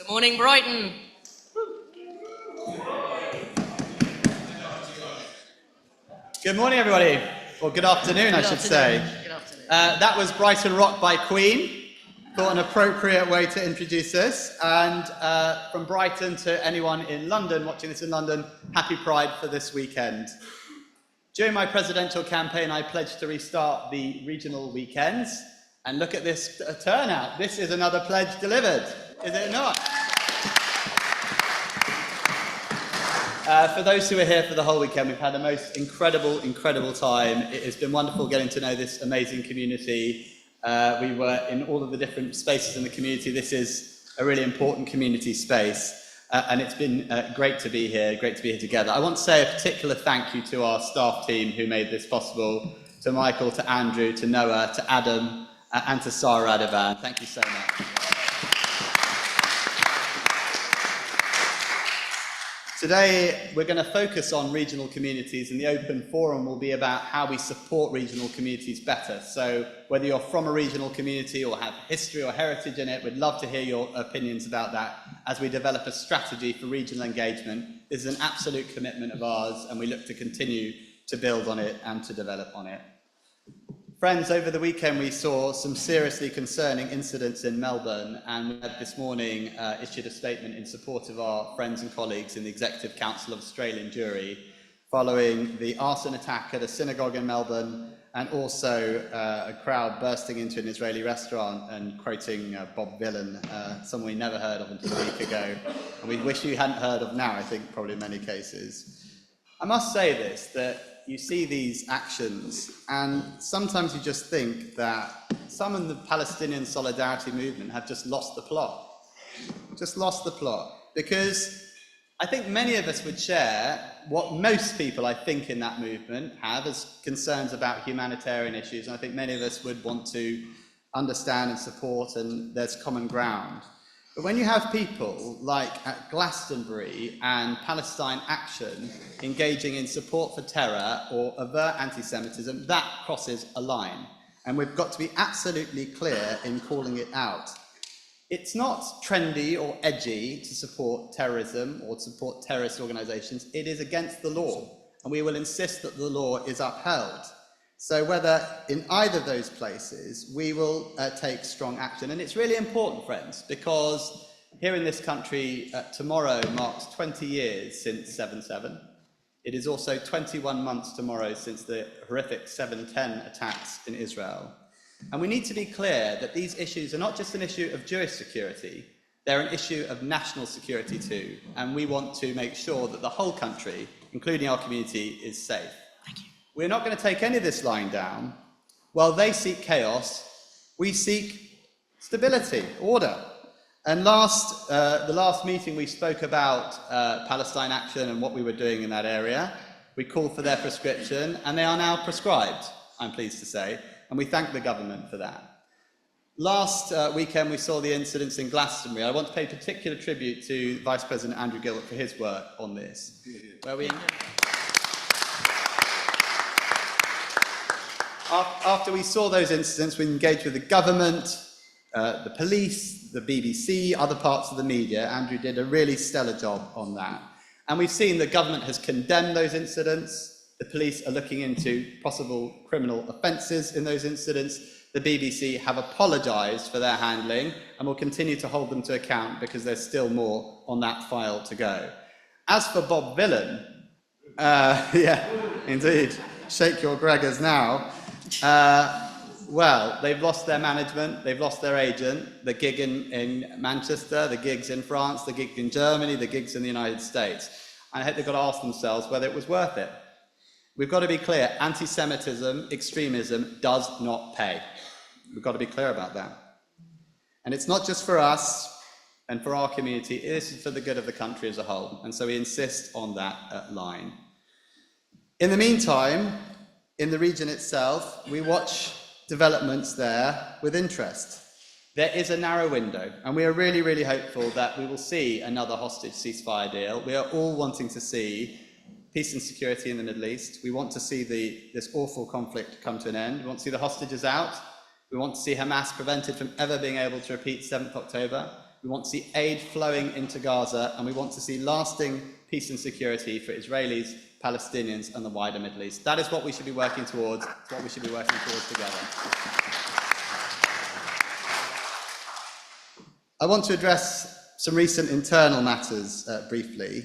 Good morning, Brighton. Good morning, everybody. Or good afternoon, I should say. Good afternoon. That was Brighton Rock by Queen. Thought an appropriate way to introduce us. And from Brighton to anyone in London, watching this in London, happy Pride for this weekend. During my presidential campaign, I pledged to restart the regional weekends. And look at this turnout. This is another pledge delivered, is it not? For those who are here for the whole weekend, we've had the most incredible time. It has been wonderful getting to know this amazing community. We were in all of the different spaces in the community. This is a really important community space, and it's been great to be here together. I want to say a particular thank you to our staff team who made this possible, to Michael, to Andrew, to Noah, to Adam, and to Sarah Adivan. Thank you so much. Today, we're going to focus on regional communities, and the open forum will be about how we support regional communities better. So whether you're from a regional community or have history or heritage in it, we'd love to hear your opinions about that as we develop a strategy for regional engagement. This is an absolute commitment of ours, and we look to continue to build on it and to develop on it. Friends, over the weekend we saw some seriously concerning incidents in Melbourne, and we have this morning issued a statement in support of our friends and colleagues in the Executive Council of Australian Jewry following the arson attack at a synagogue in Melbourne and also a crowd bursting into an Israeli restaurant and quoting Bob Dylan, someone we never heard of until a week ago, and we wish you hadn't heard of now, I think, probably in many cases. I must say this, that you see these actions, and sometimes you just think that some in the Palestinian solidarity movement have just lost the plot. Because I think many of us would share what most people, I think, in that movement have as concerns about humanitarian issues, and I think many of us would want to understand and support, and there's common ground. But when you have people like at Glastonbury and Palestine Action engaging in support for terror or overt anti-Semitism, that crosses a line. And we've got to be absolutely clear in calling it out. It's not trendy or edgy to support terrorism or to support terrorist organisations. It is against the law, and we will insist that the law is upheld. So whether in either of those places, we will take strong action. And it's really important, friends, because here in this country, tomorrow marks 20 years since 7/7. It is also 21 months tomorrow since the horrific 7/10 attacks in Israel. And we need to be clear that these issues are not just an issue of Jewish security, they're an issue of national security too. And we want to make sure that the whole country, including our community, is safe. We're not going to take any of this lying down. While they seek chaos, we seek stability, order. And the last meeting we spoke about Palestine Action and what we were doing in that area. We called for their prescription, and they are now prescribed, I'm pleased to say, and we thank the government for that. Last weekend we saw the incidents in Glastonbury. I want to pay particular tribute to Vice President Andrew Gilbert for his work on this. After we saw those incidents, we engaged with the government, the police, the BBC, other parts of the media. Andrew did a really stellar job on that. And we've seen the government has condemned those incidents. The police are looking into possible criminal offences in those incidents. The BBC have apologised for their handling and will continue to hold them to account because there's still more on that file to go. As for Bob Dylan, yeah, indeed, shake your Gregors now. Well, they've lost their management, they've lost their agent, the gig in Manchester, the gigs in France, the gig in Germany, the gigs in the United States. And I think they've got to ask themselves whether it was worth it. We've got to be clear, anti-Semitism, extremism does not pay. We've got to be clear about that. And it's not just for us and for our community, it is for the good of the country as a whole. And so we insist on that line. In the meantime, in the region itself, we watch developments there with interest. There is a narrow window, and we are really hopeful that we will see another hostage ceasefire deal. We are all wanting to see peace and security in the Middle East. We want to see this awful conflict come to an end. We want to see the hostages out. We want to see Hamas prevented from ever being able to repeat 7th October. We want to see aid flowing into Gaza, and we want to see lasting peace and security for Israelis, Palestinians, and the wider Middle East. That is what we should be working towards. It's what we should be working towards together. I want to address some recent internal matters briefly.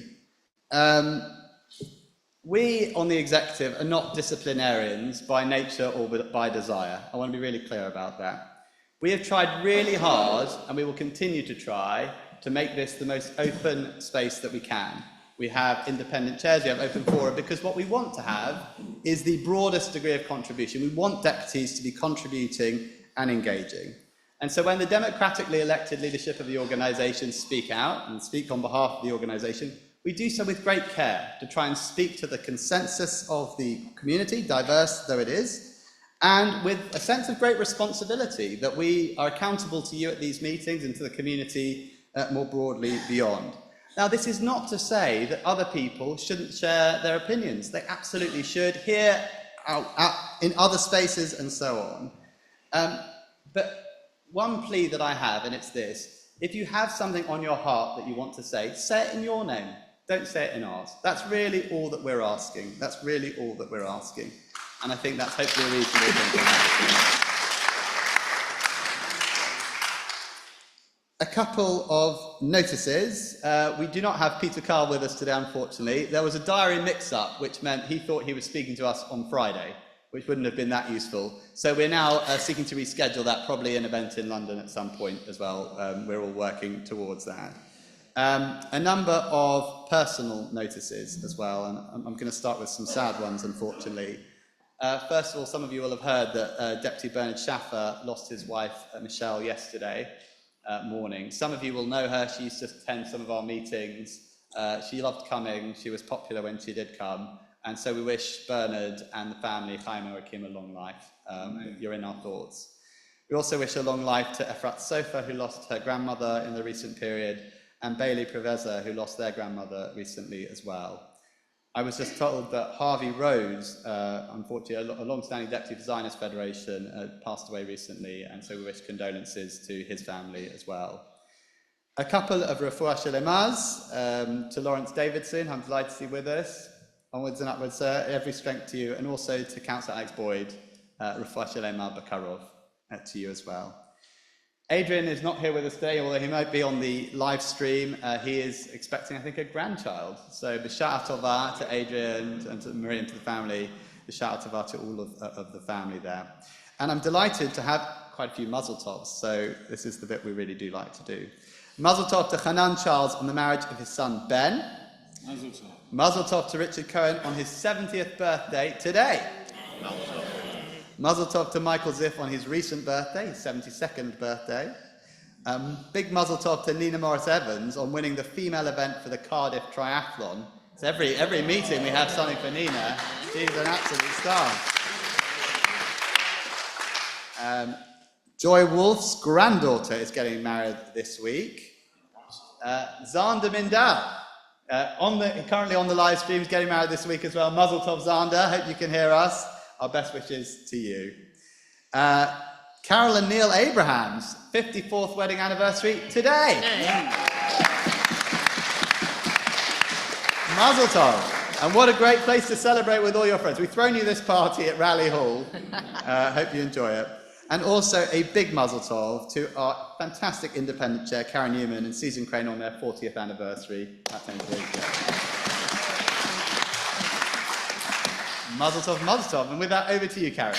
We on the executive are not disciplinarians by nature or by desire. I want to be really clear about that. We have tried really hard, and we will continue to try, to make this the most open space that we can. We have independent chairs, we have open fora, because what we want to have is the broadest degree of contribution. We want deputies to be contributing and engaging. And so when the democratically elected leadership of the organisation speak out and speak on behalf of the organisation, we do so with great care to try and speak to the consensus of the community, diverse though it is, and with a sense of great responsibility that we are accountable to you at these meetings and to the community more broadly beyond. Now, this is not to say that other people shouldn't share their opinions. They absolutely should, here, in other spaces, and so on. But one plea that I have, and it's this: if you have something on your heart that you want to say it in your name. Don't say it in ours. That's really all that we're asking. That's really all that we're asking. And I think that's hopefully a reasonable thing. A couple of notices. We do not have Peter Carl with us today, unfortunately. There was a diary mix-up, which meant he thought he was speaking to us on Friday, which wouldn't have been that useful. So we're now seeking to reschedule that, probably an event in London at some point as well. We're all working towards that. A number of personal notices as well, and I'm going to start with some sad ones, unfortunately. First of all, some of you will have heard that Deputy Bernard Schaffer lost his wife, Michelle, yesterday morning. Some of you will know her. She used to attend some of our meetings. She loved coming. She was popular when she did come. And so we wish Bernard and the family, Chaim and Rakim, a long life. You're in our thoughts. We also wish a long life to Efrat Sofa, who lost her grandmother in the recent period, and Bailey Preveza, who lost their grandmother recently as well. I was just told that Harvey Rose, unfortunately a long-standing deputy for Zionist Federation, passed away recently, and so we wish condolences to his family as well. A couple of refuah shelemas to Lawrence Davidson, I'm delighted to see with us. Onwards and upwards, sir, every strength to you, and also to Councillor Alex Boyd, refuah shelema bakarov, to you as well. Adrian is not here with us today, although he might be on the live stream. He is expecting, I think, a grandchild. So b'sha'ah tova to Adrian and to Marie and to the family, b'sha'ah tova to all of the family there. And I'm delighted to have quite a few mazel tovs, so this is the bit we really do like to do. Mazel tov to Hanan Charles on the marriage of his son Ben. Mazel tov. Mazel tov to Richard Cohen on his 70th birthday today. Mazel tov. Mazel tov to Michael Ziff on his recent birthday, his 72nd birthday. Big mazel tov to Nina Morris-Evans on winning the female event for the Cardiff Triathlon. So every meeting we have something for Nina. She's an absolute star. Joy Wolf's granddaughter is getting married this week. Zander Mindal, currently on the live stream, is getting married this week as well. Mazel tov, Zander. Hope you can hear us. Our best wishes to you. Carol and Neil Abraham's 54th wedding anniversary today. Hey. Mazel tov. And what a great place to celebrate with all your friends. We've thrown you this party at Rally Hall. Hope you enjoy it. And also a big mazel tov to our fantastic independent chair, Karen Newman and Susan Crane, on their 40th anniversary. That's Mazel tov, mazel tov. And with that, over to you, Karen.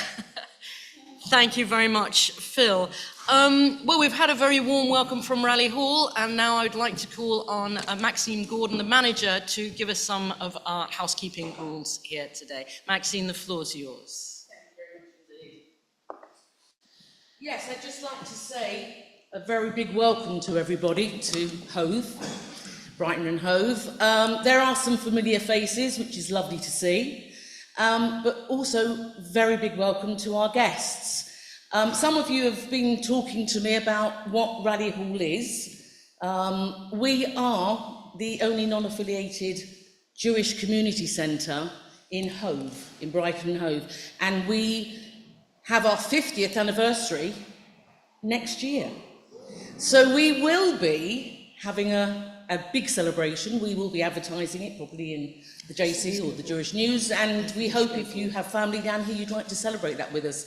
Thank you very much, Phil. Well, we've had a very warm welcome from Rally Hall, and now I'd like to call on Maxine Gordon, the manager, to give us some of our housekeeping rules here today. Maxine, the floor is yours. Thank you very much indeed. Yes, I'd just like to say a very big welcome to everybody to Hove, Brighton and Hove. There are some familiar faces, which is lovely to see. But also very big welcome to our guests. Some of you have been talking to me about what Rally Hall is. We are the only non-affiliated Jewish community centre in Hove, in Brighton and Hove, and we have our 50th anniversary next year. So we will be having a big celebration. We will be advertising it probably in the JC or the Jewish News, and we hope if you have family down here, you'd like to celebrate that with us.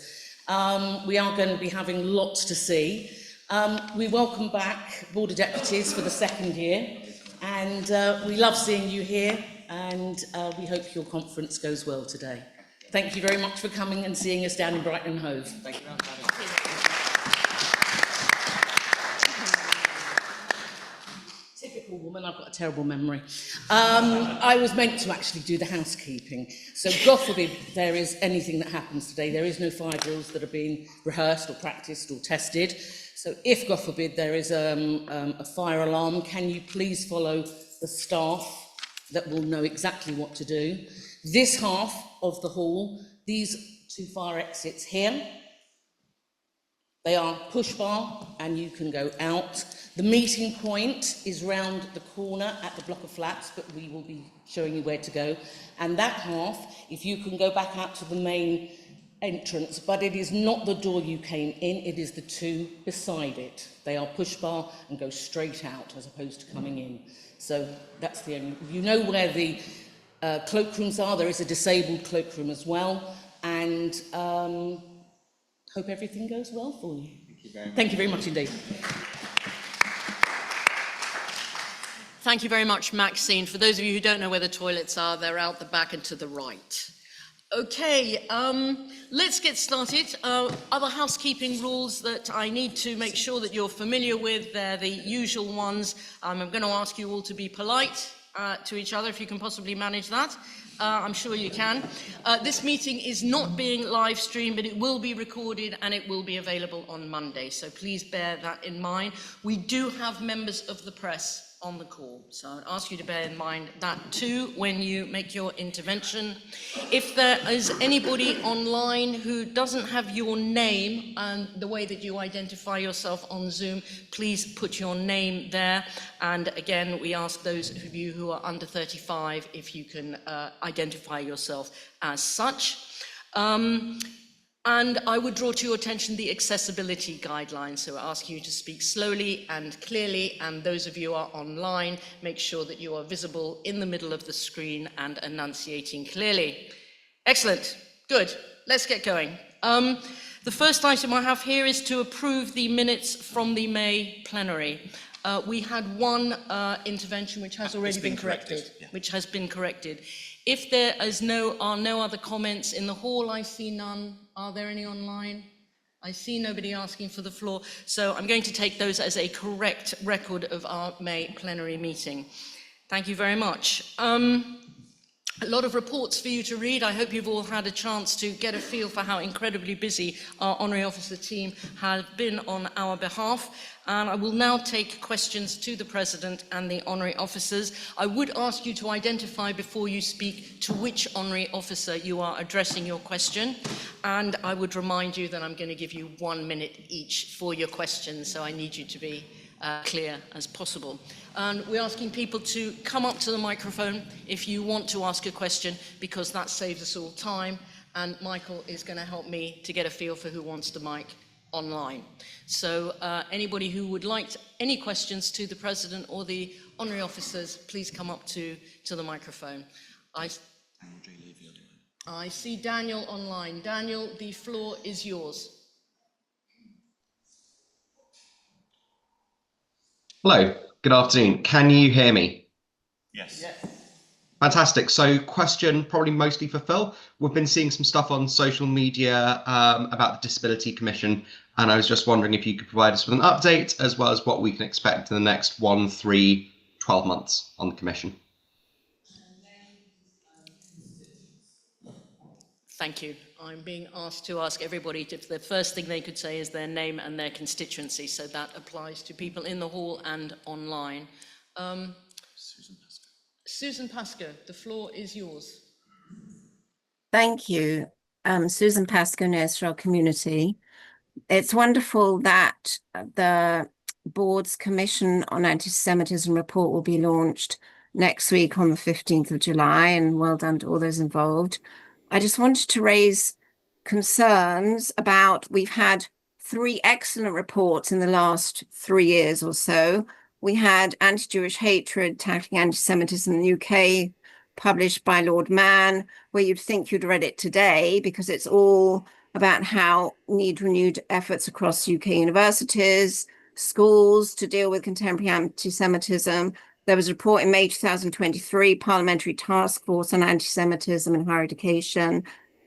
We are going to be having lots to see. We welcome back Board of Deputies for the second year, and we love seeing you here, and we hope your conference goes well today. Thank you very much for coming and seeing us down in Brighton and Hove. Thank you very much. Typical woman, I've got a terrible memory. I was meant to actually do the housekeeping. So God forbid there is anything that happens today. There is no fire drills that are being rehearsed or practiced or tested. So if, God forbid, there is a fire alarm, can you please follow the staff that will know exactly what to do? This half of the hall, these two fire exits here, they are push bar and you can go out. The meeting point is round the corner at the block of flats, but we will be showing you where to go. And that half, if you can go back out to the main entrance, but it is not the door you came in, it is the two beside it. They are push bar and go straight out as opposed to coming in. So that's the only, you know where the cloakrooms are. There is a disabled cloakroom as well, and hope everything goes well for you. Thank you very much indeed. Thank you very much, Maxine. For those of you who don't know where the toilets are, they're out the back and to the right. Okay, let's get started. Other housekeeping rules that I need to make sure that you're familiar with, they're the usual ones. I'm going to ask you all to be polite to each other, if you can possibly manage that. I'm sure you can. This meeting is not being live streamed, but it will be recorded and it will be available on Monday. So please bear that in mind. We do have members of the press on the call, so I'd ask you to bear in mind that too when you make your intervention. If there is anybody online who doesn't have your name and the way that you identify yourself on Zoom, please put your name there. And again, we ask those of you who are under 35 if you can identify yourself as such. And I would draw to your attention the accessibility guidelines. So I ask you to speak slowly and clearly, and those of you who are online, make sure that you are visible in the middle of the screen and enunciating clearly. Excellent, good, let's get going. The first item I have here is to approve the minutes from the May plenary. We had one intervention which has already been corrected. Yeah. Which has been corrected. If there are no other comments in the hall, I see none. Are there any online? I see nobody asking for the floor, so I'm going to take those as a correct record of our May plenary meeting. Thank you very much. A lot of reports for you to read. I hope you've all had a chance to get a feel for how incredibly busy our Honorary Officer team have been on our behalf. And I will now take questions to the President and the Honorary Officers. I would ask you to identify before you speak to which Honorary Officer you are addressing your question. And I would remind you that I'm going to give you 1 minute each for your questions, so I need you to be clear as possible. And we're asking people to come up to the microphone if you want to ask a question, because that saves us all time. And Michael is going to help me to get a feel for who wants the mic online. So anybody who would like any questions to the President or the Honorary Officers, please come up to the microphone. I see Daniel online. Daniel, the floor is yours. Hello, good afternoon. Can you hear me? Yes. Fantastic. So question probably mostly for Phil. We've been seeing some stuff on social media about the Disability Commission, and I was just wondering if you could provide us with an update as well as what we can expect in the next 1, 3, 12 months on the Commission. Thank you. I'm being asked to ask everybody if the first thing they could say is their name and their constituency, so that applies to people in the hall and online. Susan Pascoe, the floor is yours. Thank you. Susan Pascoe, Israel Community. It's wonderful that the board's Commission on Anti-Semitism report will be launched next week on the 15th of July, and well done to all those involved. I just wanted to raise concerns about, we've had 3 excellent reports in the last 3 years or so. We had Anti-Jewish Hatred, Tackling Anti-Semitism in the UK, published by Lord Mann, where you'd think you'd read it today because it's all about how need renewed efforts across UK universities, schools to deal with contemporary anti-Semitism. There was a report in May 2023, Parliamentary Task Force on Anti-Semitism in Higher Education.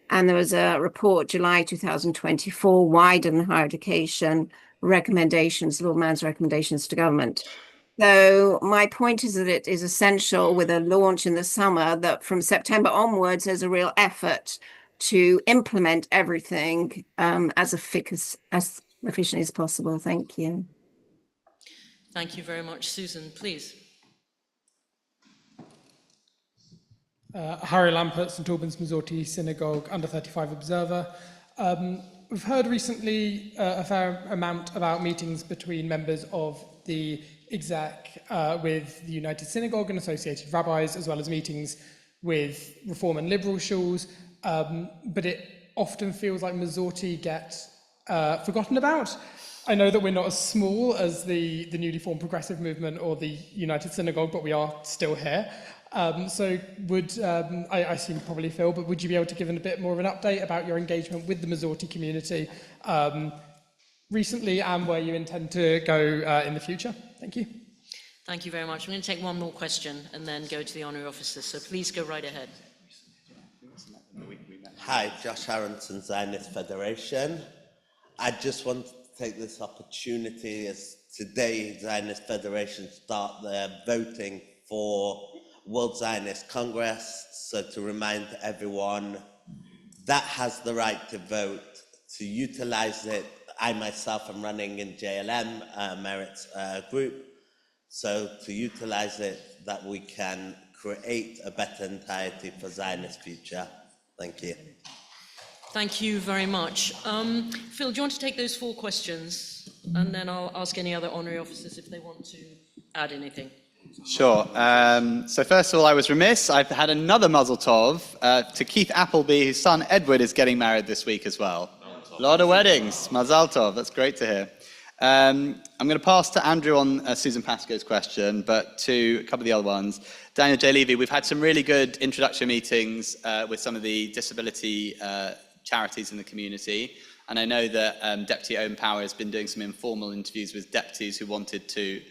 And there was a report, July 2024, Widen Higher Education recommendations, Lord Mann's recommendations to government. So my point is that it is essential with a launch in the summer that from September onwards, there's a real effort to implement everything as efficiently as possible. Thank you. Thank you very much. Susan, please. Harry Lampert, St Albans Mazorti Synagogue, under 35 observer. We've heard recently a fair amount about meetings between members of the exec with the United Synagogue and associated rabbis, as well as meetings with Reform and Liberal shuls, but it often feels like Mazorti get forgotten about. I know that we're not as small as the newly formed Progressive Movement or the United Synagogue, but we are still here. So would, I assume probably Phil, but would you be able to give a bit more of an update about your engagement with the Mazorti community recently and where you intend to go in the future? Thank you. Thank you very much. I'm going to take one more question and then go to the honorary officers. So please go right ahead. Hi, Josh Harrington, Zionist Federation. I just want to take this opportunity as today Zionist Federation start their voting for World Zionist Congress, so to remind everyone that has the right to vote, to utilize it. I myself am running in JLM, Merit's group, so to utilize it that we can create a better entirety for Zionist future. Thank you. Thank you very much. Phil, do you want to take those 4 questions? And then I'll ask any other honorary officers if they want to add anything. Sure. So first of all, I was remiss. I've had another mazel tov to Keith Appleby, whose son Edward is getting married this week as well. A lot of weddings. Mazel tov. That's great to hear. I'm going to pass to Andrew on Susan Pascoe's question, but to a couple of the other ones. Daniel J. Levy, we've had some really good introduction meetings with some of the disability charities in the community. And I know that Deputy Owen Power has been doing some informal interviews with deputies who wanted to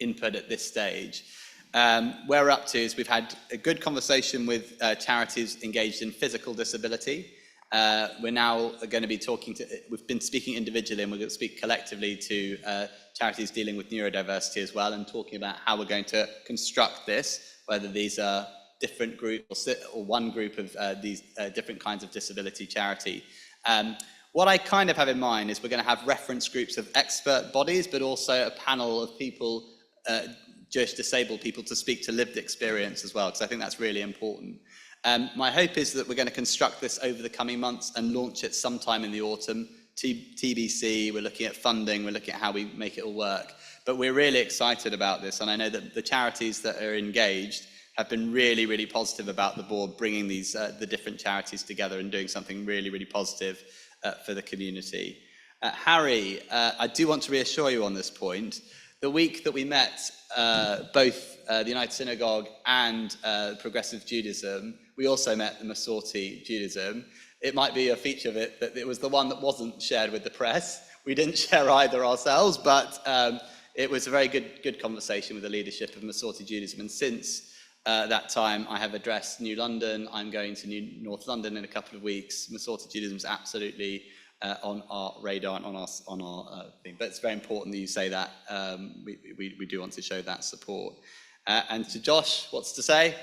input at this stage. Where we're up to is we've had a good conversation with charities engaged in physical disability. We're now going to be we've been speaking individually and we're going to speak collectively to charities dealing with neurodiversity as well and talking about how we're going to construct this, whether these are different groups or one group of these different kinds of disability charity. What I kind of have in mind is we're going to have reference groups of expert bodies, but also a panel of people, Jewish disabled people, to speak to lived experience as well, because I think that's really important. My hope is that we're going to construct this over the coming months and launch it sometime in the autumn. TBC, we're looking at funding, we're looking at how we make it all work. But we're really excited about this, and I know that the charities that are engaged have been really, really positive about the board bringing these the different charities together and doing something really, really positive for the community. Harry, I do want to reassure you on this point. The week that we met both the United Synagogue and Progressive Judaism, we also met the Masorti Judaism. It might be a feature of it that it was the one that wasn't shared with the press. We didn't share either ourselves, but it was a very good conversation with the leadership of Masorti Judaism. And since that time, I have addressed New London. I'm going to North London in a couple of weeks. Masorti Judaism is absolutely on our radar and on our thing. But it's very important that you say that. We do want to show that support. And to Josh, what's to say?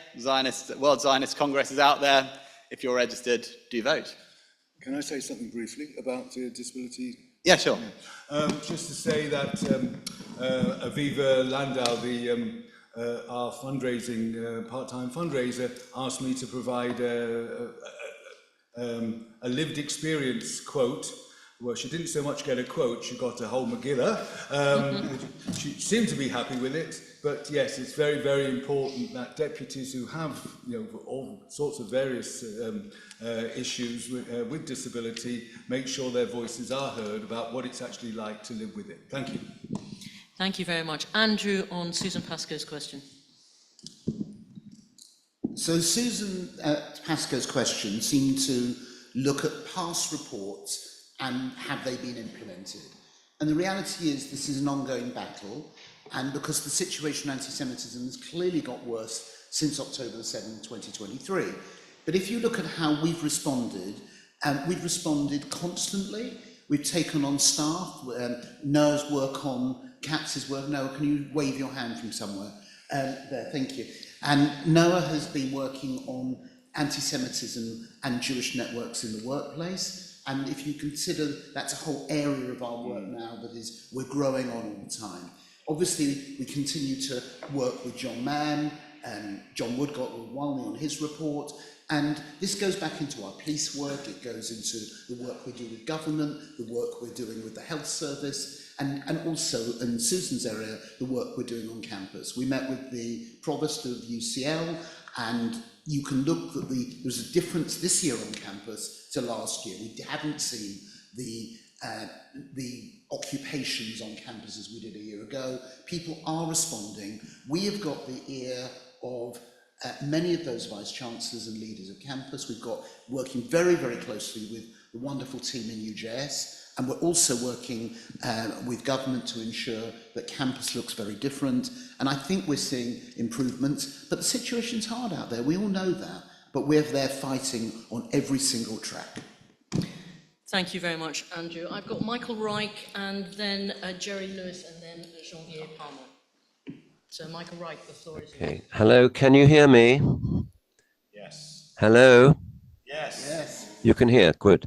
World Zionist Congress is out there. If you're registered, do vote. Can I say something briefly about disability? Yeah, sure. Just to say that Aviva Landau, our fundraising part-time fundraiser, asked me to provide a lived experience quote. Well, she didn't so much get a quote, she got a whole Megillah. She seemed to be happy with it. But yes, it's very, very important that deputies who have, all sorts of various issues with disability make sure their voices are heard about what it's actually like to live with it. Thank you. Thank you very much. Andrew, on Susan Pascoe's question. So Susan Pascoe's question seemed to look at past reports and have they been implemented? And the reality is this is an ongoing battle, and because the situation of anti-Semitism has clearly got worse since October the 7th, 2023. But if you look at how we've responded constantly. We've taken on staff, Noah's work on Katz's work. Noah, can you wave your hand from somewhere? There, thank you. And Noah has been working on anti-Semitism and Jewish networks in the workplace. And if you consider that's a whole area of our work now that we're growing on all the time. Obviously, we continue to work with John Mann and John Woodcock Walney on his report. And this goes back into our police work, it goes into the work we do with government, the work we're doing with the health service, and also, in Susan's area, the work we're doing on campus. We met with the provost of UCL, and you can look that there's a difference this year on campus to last year. We haven't seen the occupations on campus as we did a year ago. People are responding. We have got the ear of many of those vice-chancellors and leaders of campus. We've got working very, very closely with the wonderful team in UJS, and we're also working with government to ensure that campus looks very different. And I think we're seeing improvements, but the situation's hard out there. We all know that, but we're there fighting on every single track. Thank you very much, Andrew. I've got Michael Reich and then Jerry Lewis and then Jean-Pierre Palmer. So Michael Reich, the floor is yours. Okay. Hello, can you hear me? Yes. Hello? Yes. Yes. You can hear, good.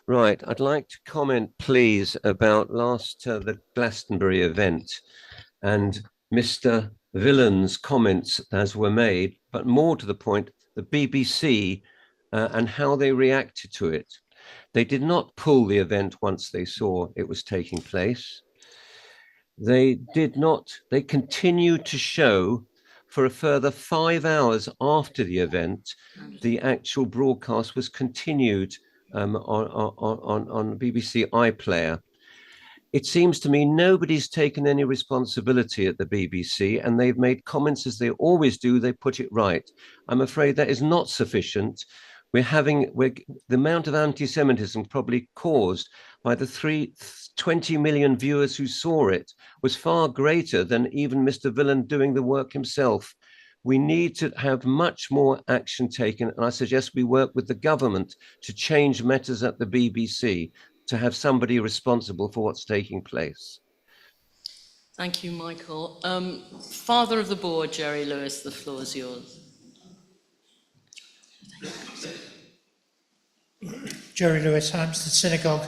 Right, I'd like to comment, please, about the Glastonbury event and Mr. Villan's comments as were made, but more to the point, the BBC and how they reacted to it. They did not pull the event once they saw it was taking place. They continued to show for a further 5 hours after the event. The actual broadcast was continued on BBC iPlayer. It seems to me nobody's taken any responsibility at the BBC, and they've made comments as they always do. They put it right. I'm afraid that is not sufficient. The amount of anti-Semitism probably caused by the 20 million viewers who saw it was far greater than even Mr. Villan doing the work himself. We need to have much more action taken, and I suggest we work with the government to change matters at the BBC, to have somebody responsible for what's taking place. Thank you, Michael. Father of the board, Jerry Lewis, the floor is yours. Jerry Lewis, Hampstead Synagogue.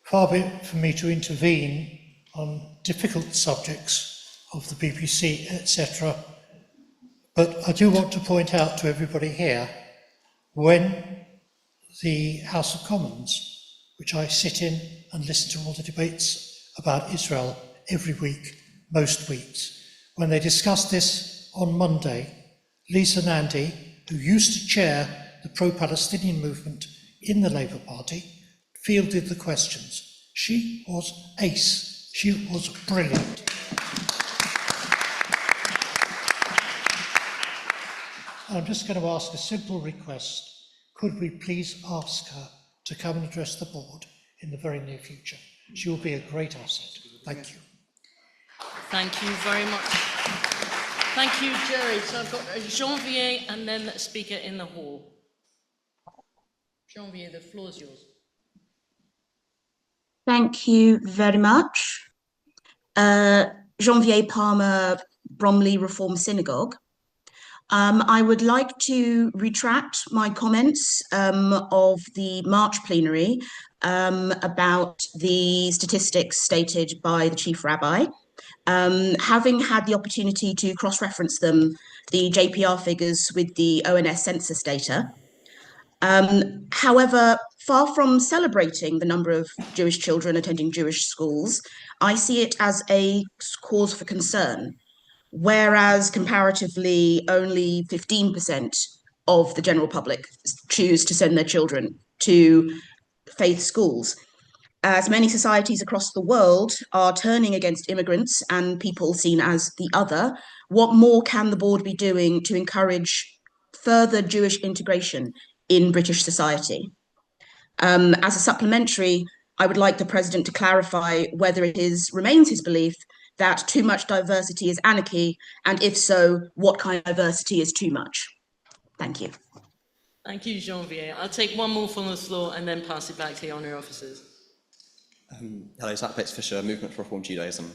Far be it for me to intervene on difficult subjects of the BBC, etc. But I do want to point out to everybody here, when the House of Commons, which I sit in and listen to all the debates about Israel every week, most weeks, when they discussed this on Monday, Lisa Nandy, who used to chair the pro-Palestinian movement in the Labour Party, fielded the questions. She was ace. She was brilliant. I'm just going to ask a simple request. Could we please ask her to come and address the board in the very near future? She will be a great asset. Thank you. Thank you very much. Thank you, Jerry. So I've got Jean-Pierre and then the speaker in the hall. Jean-Pierre, the floor is yours. Thank you very much. Jean-Pierre Palmer, Bromley Reform Synagogue. I would like to retract my comments of the March plenary about the statistics stated by the Chief Rabbi. Having had the opportunity to cross-reference them, the JPR figures with the ONS census data. However, far from celebrating the number of Jewish children attending Jewish schools, I see it as a cause for concern. whereas comparatively only 15% of the general public choose to send their children to faith schools. As many societies across the world are turning against immigrants and people seen as the other, what more can the board be doing to encourage further Jewish integration in British society? As a supplementary, I would like the President to clarify whether it remains his belief that too much diversity is anarchy, and if so, what kind of diversity is too much? Thank you. Thank you, Jean-Vier. I'll take one more from the floor and then pass it back to the honorary officers. Hello, Zach Bates-Fisher, Movement for Reform Judaism.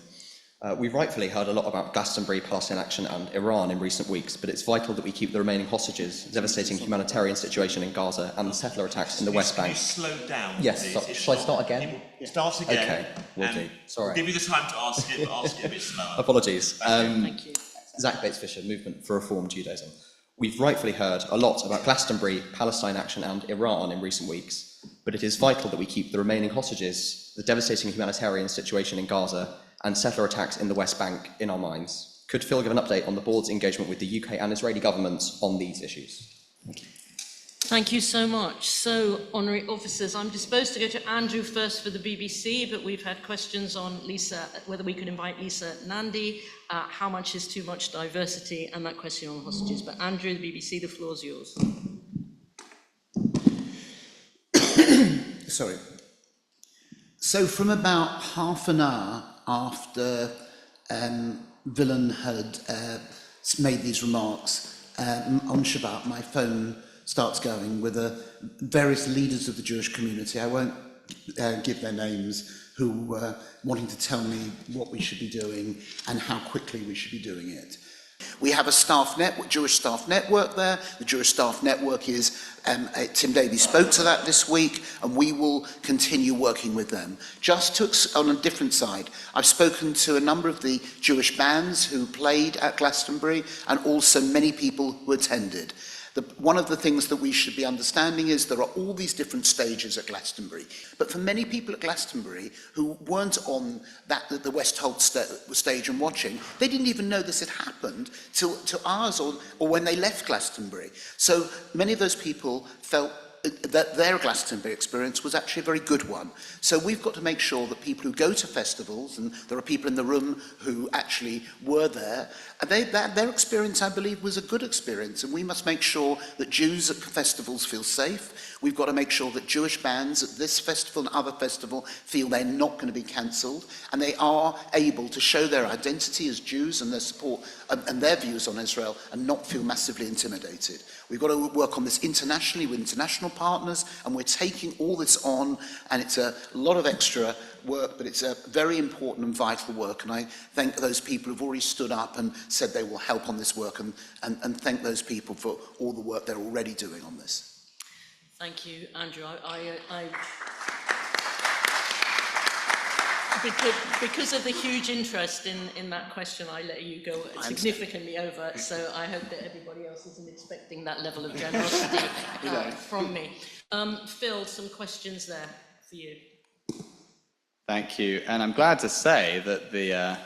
We've rightfully heard a lot about Glastonbury, Palestine Action and Iran in recent weeks, but it's vital that we keep the remaining hostages, devastating humanitarian situation in Gaza and the settler attacks in the West Bank. Slow down. Yes, shall I start again? Start again. Okay, will do. Sorry. We'll give you the time to ask it, but ask it a bit slower. Apologies. Thank you. Zach Bates-Fisher, Movement for Reform Judaism. We've rightfully heard a lot about Glastonbury, Palestine Action and Iran in recent weeks, but it is vital that we keep the remaining hostages, the devastating humanitarian situation in Gaza and settler attacks in the West Bank in our minds. Could Phil give an update on the board's engagement with the UK and Israeli governments on these issues? Thank you. Thank you so much. So, honorary officers, I'm disposed to go to Andrew first for the BBC, but we've had questions on Lisa, whether we could invite Lisa Nandy, how much is too much diversity, and that question on hostages. But Andrew, the BBC, the floor is yours. Sorry. So from about half an hour after Villain had made these remarks on Shabbat, my phone starts going with various leaders of the Jewish community. I won't give their names, who were wanting to tell me what we should be doing and how quickly we should be doing it. We have a staff network, Jewish staff network there. The Jewish staff network is, Tim Davies spoke to that this week, and we will continue working with them. Just on a different side, I've spoken to a number of the Jewish bands who played at Glastonbury, and also many people who attended. One of the things that we should be understanding is there are all these different stages at Glastonbury. But for many people at Glastonbury who weren't on the West Holt stage and watching, they didn't even know this had happened till ours or when they left Glastonbury. So many of those people felt that their Glastonbury experience was actually a very good one. So we've got to make sure that people who go to festivals, and there are people in the room who actually were there, and their experience, I believe, was a good experience. And we must make sure that Jews at festivals feel safe. We've got to make sure that Jewish bands at this festival and other festival feel they're not going to be cancelled, and they are able to show their identity as Jews and their support and their views on Israel, and not feel massively intimidated. We've got to work on this internationally with international partners, and we're taking all this on, and it's a lot of extra work, but it's a very important and vital work, and I thank those people who've already stood up and said they will help on this work, and thank those people for all the work they're already doing on this. Thank you, Andrew. Because of the huge interest in that question, I let you go significantly over, so I hope that everybody else isn't expecting that level of generosity from me. Phil, some questions there for you. Thank you, and I'm glad to say that the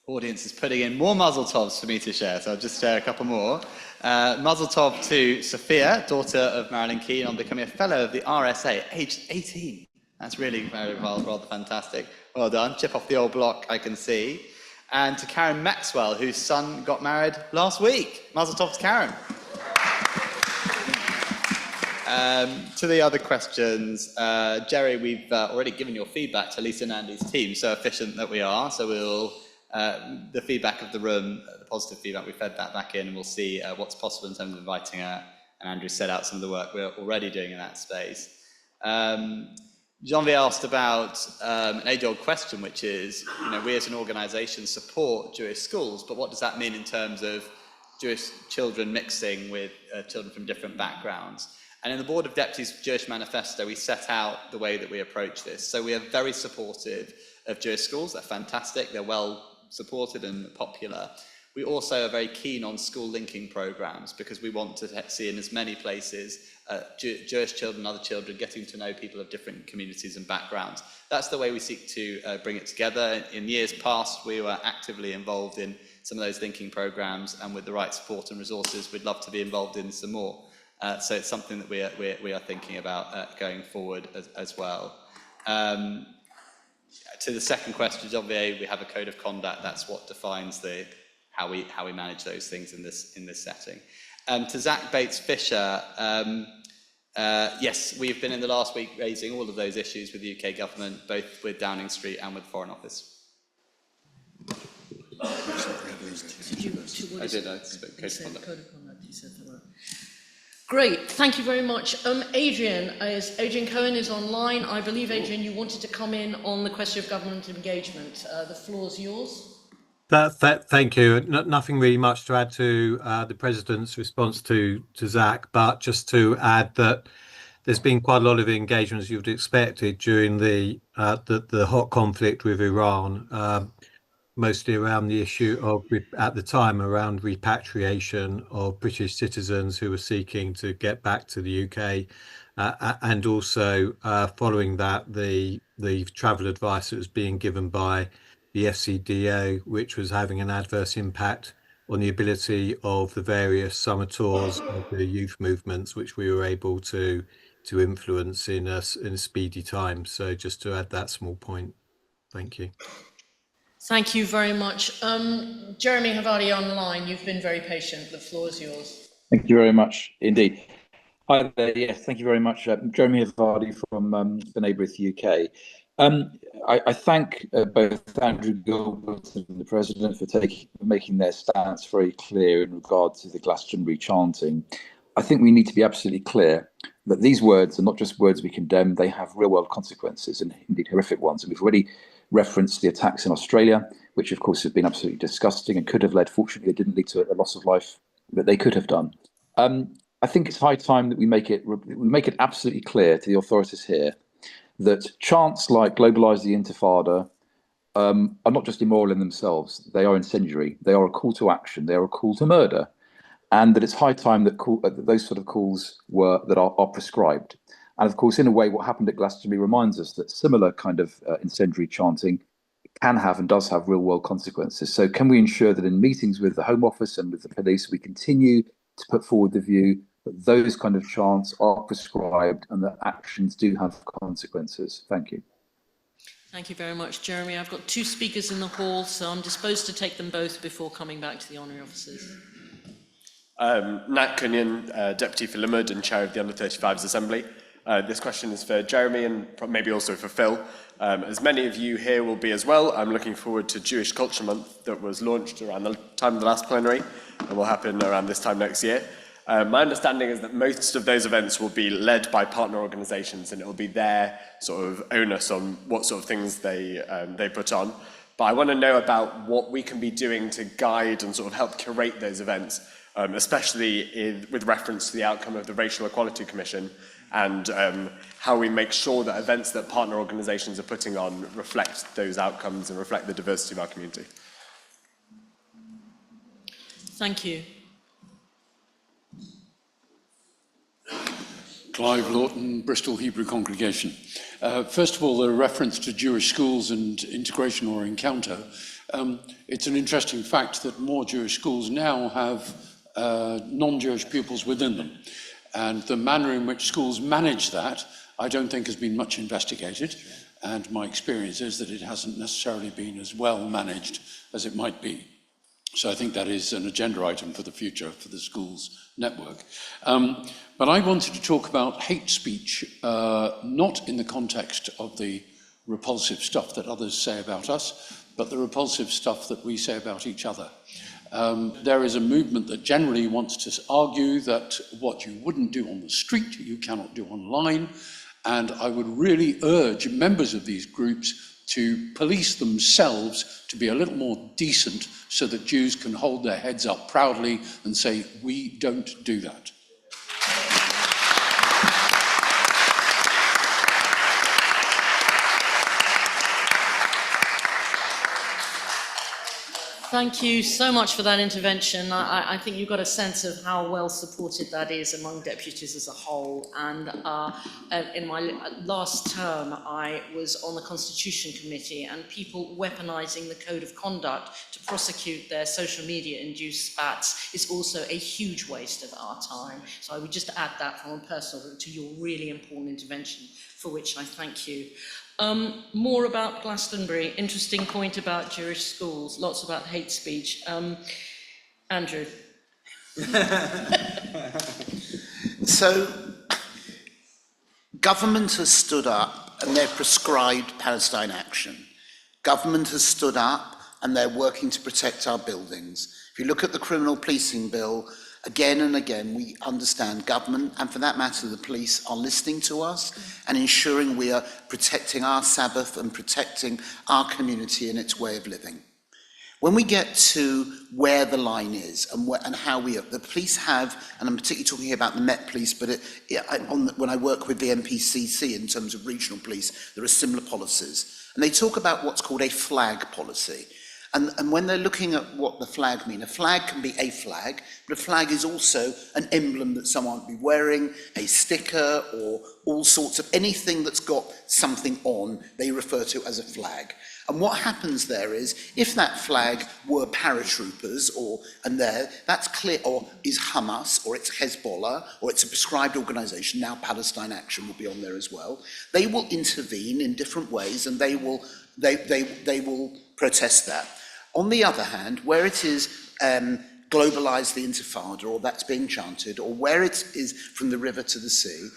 audience is putting in more mazel tovs for me to share, so I'll just share a couple more. Mazel tov to Sophia, daughter of Marilyn Keane, on becoming a fellow of the RSA, aged 18. That's really rather fantastic. Well done. Chip off the old block, I can see. And to Karen Maxwell, whose son got married last week. Mazel tov to Karen. To the other questions, Jerry, we've already given your feedback to Lisa Nandy's team, so efficient that we are. So we'll, the feedback of the room, the positive feedback, we fed that back in, and we'll see what's possible in terms of inviting her. And Andrew set out some of the work we're already doing in that space. Jean-Vier asked about an age-old question, which is, we as an organisation support Jewish schools, but what does that mean in terms of Jewish children mixing with children from different backgrounds? And in the Board of Deputies Jewish Manifesto, we set out the way that we approach this. So we are very supportive of Jewish schools. They're fantastic. They're well supported and popular. We also are very keen on school linking programs, because we want to see in as many places Jewish children and other children getting to know people of different communities and backgrounds. That's the way we seek to bring it together. In years past, we were actively involved in some of those thinking programs, and with the right support and resources, we'd love to be involved in some more. So it's something that we are thinking about going forward as well. To the second question, obviously we have a code of conduct. That's what defines how we manage those things in this setting. To Zach Bates-Fisher, yes, we've been in the last week raising all of those issues with the UK government, both with Downing Street and with the Foreign Office. I did. I spoke code of conduct. Great, thank you very much. Adrian Cohen is online. I believe, Adrian, you wanted to come in on the question of government engagement. The floor is yours. Thank you. Nothing really much to add to the President's response to Zach, but just to add that there's been quite a lot of engagement, as you'd expected, during the hot conflict with Iran, mostly around the issue of, at the time, around repatriation of British citizens who were seeking to get back to the UK, and also following that, the travel advice that was being given by the FCDO, which was having an adverse impact on the ability of the various summer tours of the youth movements, which we were able to influence in a speedy time. So just to add that small point. Thank you. Thank you very much. Jeremy Havadi online, you've been very patient. The floor is yours. Thank you very much indeed. Hi there, yes, thank you very much. Jeremy Havadi from Benabrith, UK. I thank both Andrew Gilbert and the President for making their stance very clear in regard to the Glastonbury chanting. I think we need to be absolutely clear that these words are not just words we condemn, they have real world consequences, and indeed horrific ones. And we've already referenced the attacks in Australia, which of course have been absolutely disgusting and could have led, fortunately, it didn't lead to a loss of life, but they could have done. I think it's high time that we make it absolutely clear to the authorities here that chants like "Globalise the Intifada" are not just immoral in themselves; they are incendiary. They are a call to action. They are a call to murder, and that it's high time that those sort of calls are prescribed. And of course, in a way, what happened at Glastonbury reminds us that similar kind of incendiary chanting can have and does have real world consequences. So can we ensure that in meetings with the Home Office and with the police, we continue to put forward the view that those kind of chants are prescribed and that actions do have consequences? Thank you. Thank you very much, Jeremy. I've got two speakers in the hall, so I'm disposed to take them both before coming back to the honorary officers. Nat Cunnion, Deputy for Limerick and Chair of the Under-35s Assembly. This question is for Jeremy and maybe also for Phil. As many of you here will be as well, I'm looking forward to Jewish Culture Month that was launched around the time of the last plenary and will happen around this time next year. My understanding is that most of those events will be led by partner organisations, and it will be their sort of onus on what sort of things they put on. But I want to know about what we can be doing to guide and sort of help curate those events, especially with reference to the outcome of the Racial Equality Commission, and how we make sure that events that partner organisations are putting on reflect those outcomes and reflect the diversity of our community. Thank you. Clive Lawton, Bristol Hebrew Congregation. First of all, the reference to Jewish schools and integration or encounter. It's an interesting fact that more Jewish schools now have non-Jewish pupils within them. And the manner in which schools manage that, I don't think has been much investigated. And my experience is that it hasn't necessarily been as well managed as it might be. So I think that is an agenda item for the future for the schools network. But I wanted to talk about hate speech, not in the context of the repulsive stuff that others say about us, but the repulsive stuff that we say about each other. There is a movement that generally wants to argue that what you wouldn't do on the street, you cannot do online. And I would really urge members of these groups to police themselves to be a little more decent so that Jews can hold their heads up proudly and say, we don't do that. Thank you so much for that intervention. I think you got a sense of how well supported that is among deputies as a whole. And in my last term, I was on the Constitution Committee, and people weaponising the code of conduct to prosecute their social media-induced spats is also a huge waste of our time. So I would just add that from a personal to your really important intervention, for which I thank you. More about Glastonbury, interesting point about Jewish schools, lots about hate speech. Andrew. So, government has stood up and they've prescribed Palestine action. Government has stood up and they're working to protect our buildings. If you look at the criminal policing bill, again and again, we understand government, and for that matter, the police, are listening to us and ensuring we are protecting our Sabbath and protecting our community and its way of living. When we get to where the line is and how the police have, and I'm particularly talking here about the Met Police, but when I work with the MPCC in terms of regional police, there are similar policies. And they talk about what's called a flag policy. And when they're looking at what the flag means, a flag can be a flag, but a flag is also an emblem that someone will be wearing, a sticker, or all sorts of anything that's got something on, they refer to as a flag. And what happens there is, if that flag were paratroopers, that's clear, or is Hamas, or it's Hezbollah, or it's a prescribed organisation, now Palestine Action will be on there as well, they will intervene in different ways, and they will protest that. On the other hand, where it is globalise the Intifada, or that's being chanted, or where it is from the river to the sea,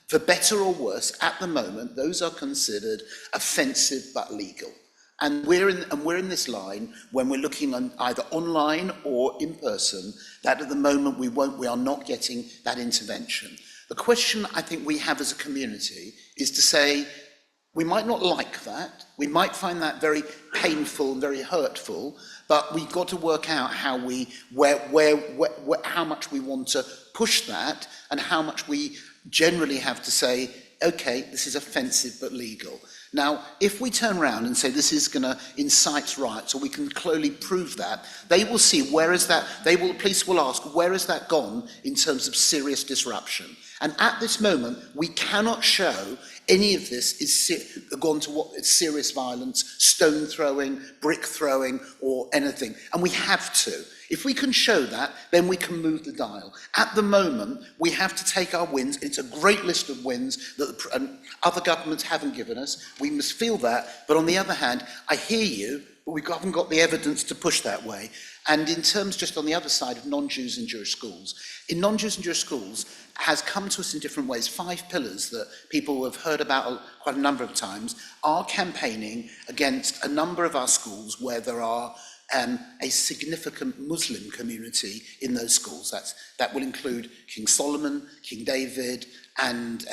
for better or worse, at the moment, those are considered offensive but legal. And we're in this line when we're looking on either online or in person, that at the moment we are not getting that intervention. The question I think we have as a community is to say, we might not like that, we might find that very painful and very hurtful, but we've got to work out how how much we want to push that, and how much we generally have to say, okay, this is offensive but legal. Now, if we turn around and say this is going to incite riots, or we can clearly prove that, they will see the police will ask, where has that gone in terms of serious disruption? And at this moment, we cannot show any of this is gone to what is serious violence, stone throwing, brick throwing, or anything. And we have to. If we can show that, then we can move the dial. At the moment, we have to take our wins. It's a great list of wins that other governments haven't given us. We must feel that. But on the other hand, I hear you, but we haven't got the evidence to push that way. And in terms, just on the other side, of non-Jews in Jewish schools, in non-Jews in Jewish schools has come to us in different ways. 5 pillars that people have heard about quite a number of times are campaigning against a number of our schools where there are a significant Muslim community in those schools. That will include King Solomon, King David, and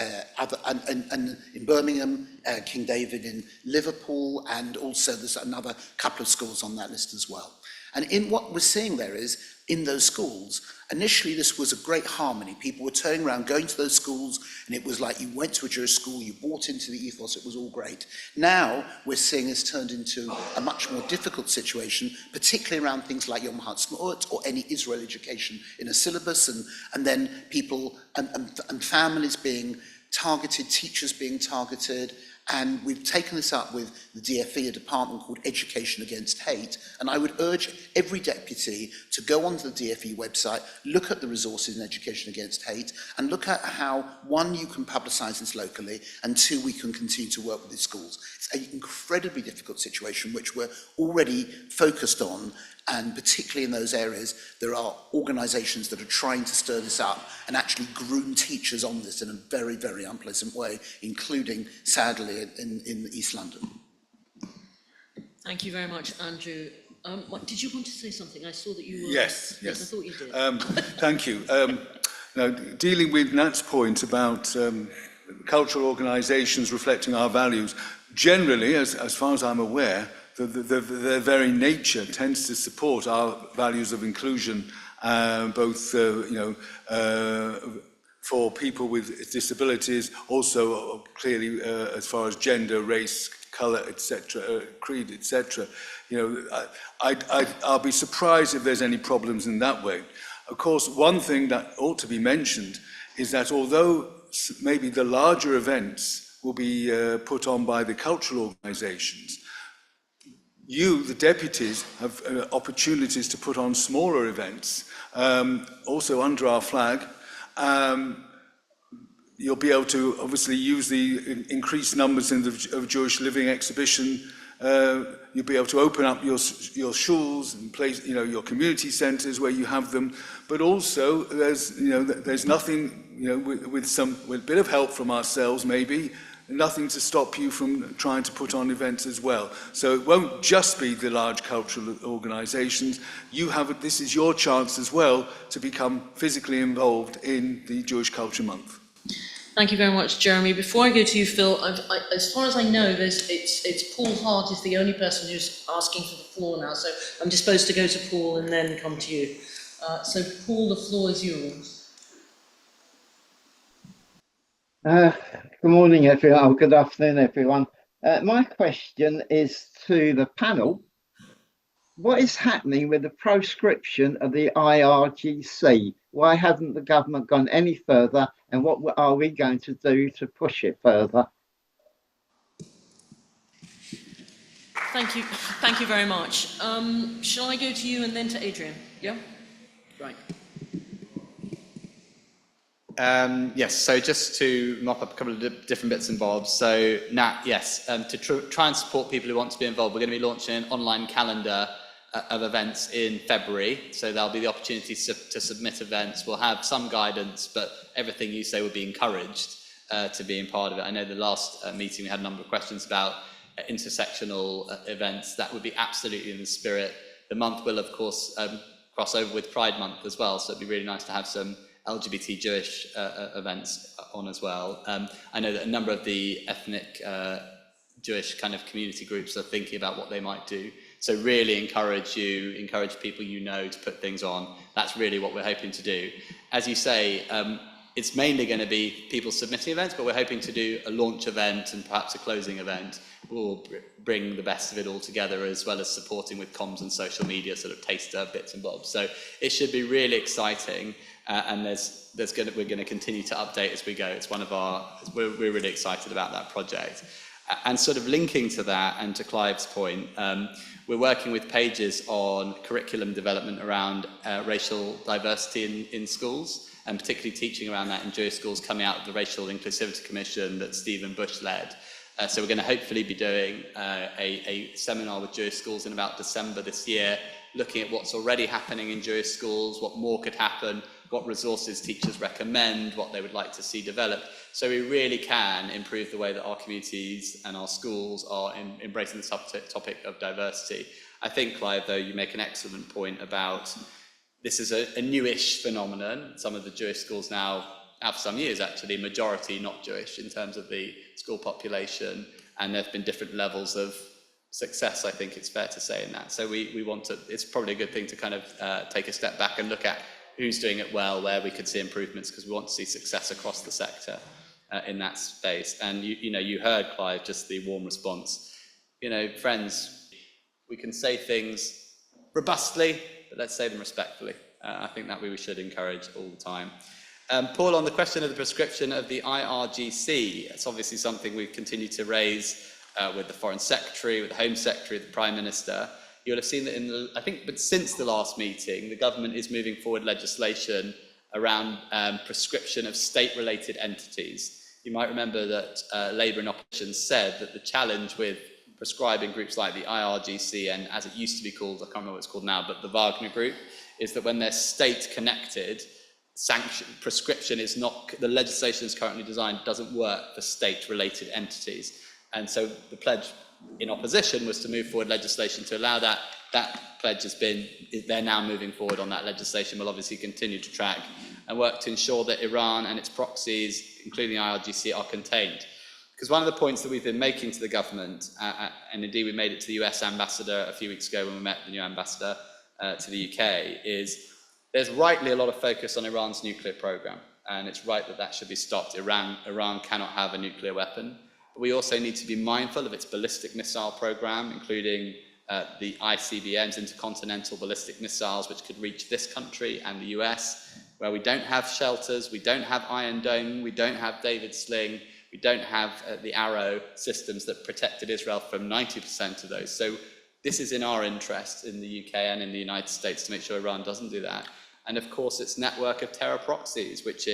in Birmingham, King David in Liverpool, and also there's another couple of schools on that list as well. And in what we're seeing there is, in those schools, initially this was a great harmony. People were turning around, going to those schools, and it was like you went to a Jewish school, you bought into the ethos, it was all great. Now we're seeing it's turned into a much more difficult situation, particularly around things like Yom Ha'atzmaut or any Israel education in a syllabus, and then people and families being targeted, teachers being targeted. And we've taken this up with the DFE, a department called Education Against Hate, and I would urge every deputy to go onto the DFE website, look at the resources in Education Against Hate, and look at how, 1, you can publicise this locally, and 2, we can continue to work with the schools. It's an incredibly difficult situation which we're already focused on, and particularly in those areas, there are organisations that are trying to stir this up and actually groom teachers on this in a very, very unpleasant way, including, sadly, in East London. Thank you very much, Andrew. Did you want to say something? I saw that you were... Yes. I thought you did. Thank you. Now, dealing with Nat's point about cultural organisations reflecting our values, generally, as far as I'm aware, their very nature tends to support our values of inclusion, both for people with disabilities, also clearly as far as gender, race, colour, etc., creed, etc. You know, I'll be surprised if there's any problems in that way. Of course, one thing that ought to be mentioned is that although maybe the larger events will be put on by the cultural organisations, you, the deputies, have opportunities to put on smaller events, also under our flag. You'll be able to obviously use the increased numbers in of Jewish Living exhibition. You'll be able to open up your shuls and place, you know, your community centres where you have them. But also, there's nothing, you know, with a bit of help from ourselves, maybe, nothing to stop you from trying to put on events as well. So it won't just be the large cultural organisations. This is your chance as well to become physically involved in the Jewish Culture Month. Thank you very much, Jeremy. Before I go to you, Phil, as far as I know, it's Paul Hart is the only person who's asking for the floor now. So I'm disposed to go to Paul and then come to you. So Paul, the floor is yours. Good morning, everyone. Oh, good afternoon, everyone. My question is to the panel. What is happening with the proscription of the IRGC? Why hasn't the government gone any further, and what are we going to do to push it further? Thank you very much. Shall I go to you and then to Adrian? Yeah? Right. Yes, so just to mop up a couple of different bits and bobs. So, Nat, yes, to try and support people who want to be involved, we're going to be launching an online calendar of events in February. So there'll be the opportunity to submit events. We'll have some guidance, but everything you say will be encouraged to being part of it. I know the last meeting we had a number of questions about intersectional events. That would be absolutely in the spirit. The month will, of course, cross over with Pride Month as well. So it'd be really nice to have some LGBT Jewish events on as well. I know that a number of the ethnic Jewish kind of community groups are thinking about what they might do. So really encourage people you know to put things on. That's really what we're hoping to do. As you say, it's mainly going to be people submitting events, but we're hoping to do a launch event and perhaps a closing event. We'll bring the best of it all together, as well as supporting with comms and social media, sort of taster bits and bobs. So it should be really exciting. And we're going to continue to update as we go. It's one of we're really excited about that project. And sort of linking to that and to Clive's point, we're working with Pages on curriculum development around racial diversity in schools, and particularly teaching around that in Jewish schools coming out of the Racial Inclusivity Commission that Stephen Bush led. So we're going to hopefully be doing a seminar with Jewish schools in about December this year, looking at what's already happening in Jewish schools, what more could happen, what resources teachers recommend, what they would like to see developed. So we really can improve the way that our communities and our schools are embracing the topic of diversity. I think, Clive, though, you make an excellent point about this is a newish phenomenon. Some of the Jewish schools now have some years, actually, majority not Jewish in terms of the school population, and there have been different levels of success, I think it's fair to say, in that. So we want to, it's probably a good thing to kind of take a step back and look at who's doing it well, where we could see improvements, because we want to see success across the sector in that space. And you heard, Clive, just the warm response. Friends, we can say things robustly, but let's say them respectfully. I think that we should encourage all the time. Paul, on the question of the prescription of the IRGC, it's obviously something we've continued to raise with the Foreign Secretary, with the Home Secretary, the Prime Minister. You'll have seen that but since the last meeting, the government is moving forward legislation around prescription of state-related entities. You might remember that Labour in opposition said that the challenge with prescribing groups like the IRGC and, as it used to be called, I can't remember what it's called now, but the Wagner Group, is that when they're state-connected, prescription is not, the legislation is currently designed doesn't work for state-related entities. And so the pledge in opposition was to move forward legislation to allow that. That pledge they're now moving forward on that legislation. We'll obviously continue to track and work to ensure that Iran and its proxies, including the IRGC, are contained. Because one of the points that we've been making to the government, and indeed we made it to the US ambassador a few weeks ago when we met the new ambassador to the UK, is there's rightly a lot of focus on Iran's nuclear program, and it's right that that should be stopped. Iran cannot have a nuclear weapon. But we also need to be mindful of its ballistic missile program, including the ICBMs, intercontinental ballistic missiles, which could reach this country and the US, where we don't have shelters, we don't have Iron Dome, we don't have David Sling, we don't have the Arrow systems that protected Israel from 90% of those. So this is in our interest in the UK and in the United States to make sure Iran doesn't do that. And of course, its network of terror proxies, which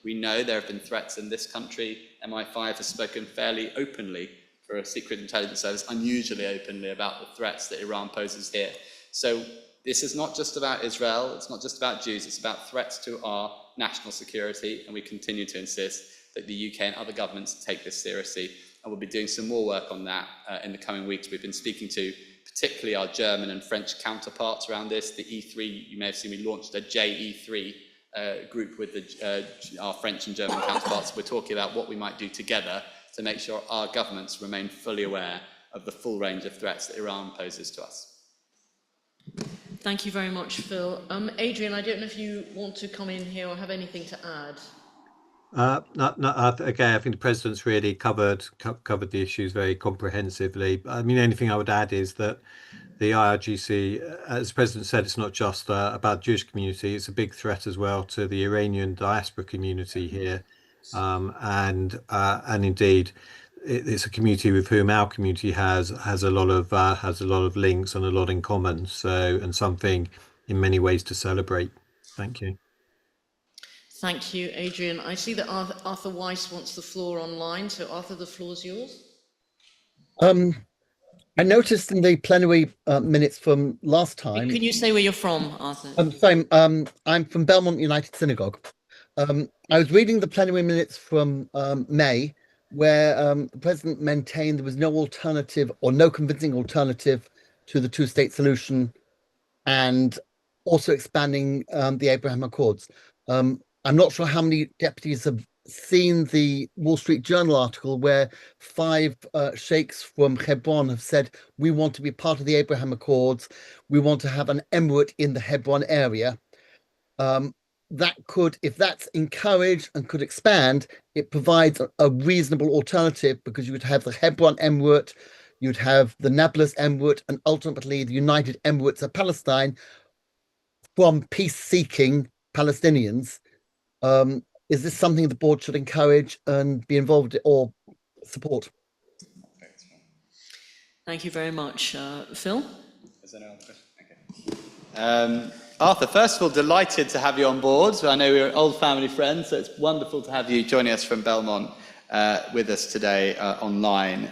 we know there have been threats in this country. MI5 has spoken fairly openly for a secret intelligence service, unusually openly, about the threats that Iran poses here. So this is not just about Israel, it's not just about Jews, it's about threats to our national security, and we continue to insist that the UK and other governments take this seriously, and we'll be doing some more work on that in the coming weeks. We've been speaking to particularly our German and French counterparts around this. The E3, you may have seen we launched a JE3 group with our French and German counterparts. We're talking about what we might do together to make sure our governments remain fully aware of the full range of threats that Iran poses to us. Thank you very much, Phil. Adrian, I don't know if you want to come in here or have anything to add. Again, I think the President's really covered the issues very comprehensively. I mean, anything I would add is that the IRGC, as the President said, it's not just about the Jewish community, it's a big threat as well to the Iranian diaspora community here. And indeed, it's a community with whom our community has a lot of links and a lot in common. So, and something in many ways to celebrate. Thank you. Thank you, Adrian. I see that Arthur Weiss wants the floor online. So, Arthur, the floor is yours. I noticed in the plenary minutes from last time. Can you say where you're from, Arthur? I'm from Belmont United Synagogue. I was reading the plenary minutes from May, where the President maintained there was no alternative or no convincing alternative to the two-state solution, and also expanding the Abraham Accords. I'm not sure how many deputies have seen the Wall Street Journal article where 5 sheikhs from Hebron have said, we want to be part of the Abraham Accords. We want to have an emirate in the Hebron area. That could, if that's encouraged and could expand, it provides a reasonable alternative, because you would have the Hebron Emirate, you'd have the Nablus Emirate, and ultimately the United Emirates of Palestine from peace-seeking Palestinians. Is this something the board should encourage and be involved in or support? Thank you very much. Phil? Is there no other question? Okay. Arthur, first of all, delighted to have you on board. So I know we're old family friends, so it's wonderful to have you joining us from Belmont with us today online.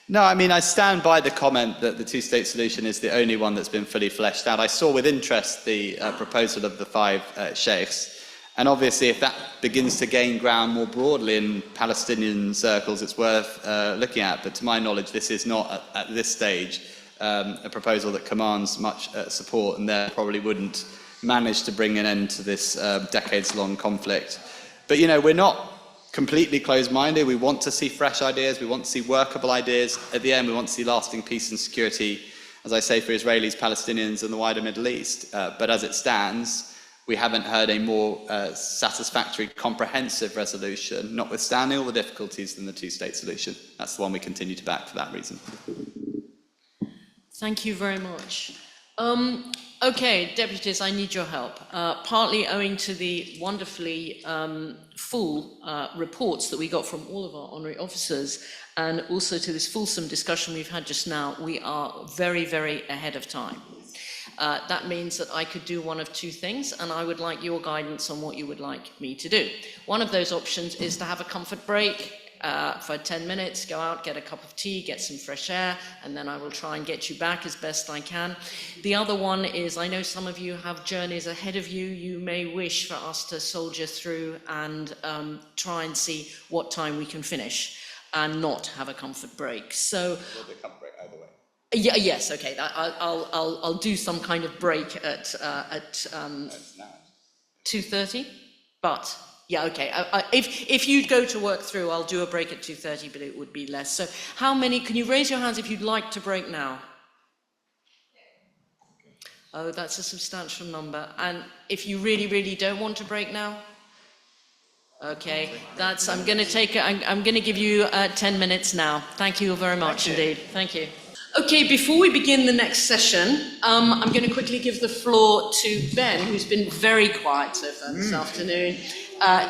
No, I mean, I stand by the comment that the two-state solution is the only one that's been fully fleshed out. I saw with interest the proposal of the 5 sheikhs. And obviously, if that begins to gain ground more broadly in Palestinian circles, it's worth looking at. But to my knowledge, this is not, at this stage, a proposal that commands much support, and there probably wouldn't manage to bring an end to this decades-long conflict. But, you know, we're not completely closed-minded. We want to see fresh ideas. We want to see workable ideas. At the end, we want to see lasting peace and security, as I say, for Israelis, Palestinians, and the wider Middle East. But as it stands, we haven't heard a more satisfactory, comprehensive resolution, notwithstanding all the difficulties, than the two-state solution. That's the one we continue to back for that reason. Thank you very much. Okay, deputies, I need your help. Partly owing to the wonderfully full reports that we got from all of our honorary officers, and also to this fulsome discussion we've had just now, we are very, very ahead of time. That means that I could do one of 2 things, and I would like your guidance on what you would like me to do. One of those options is to have a comfort break for 10 minutes, go out, get a cup of tea, get some fresh air, and then I will try and get you back as best I can. The other one is, I know some of you have journeys ahead of you. You may wish for us to soldier through and try and see what time we can finish and not have a comfort break. So. We'll do a comfort break either way. Yeah, yes, okay. I'll do some kind of break at 2:30, but yeah, okay. If you go to work through, I'll do a break at 2:30, but it would be less. So, how many? Can you raise your hands if you'd like to break now? Oh, that's a substantial number. And if you really, really don't want to break now? Okay, I'm going to take, I'm going to give you 10 minutes now. Thank you very much indeed. Thank you. Okay, before we begin the next session, I'm going to quickly give the floor to Ben, who's been very quiet so far this afternoon,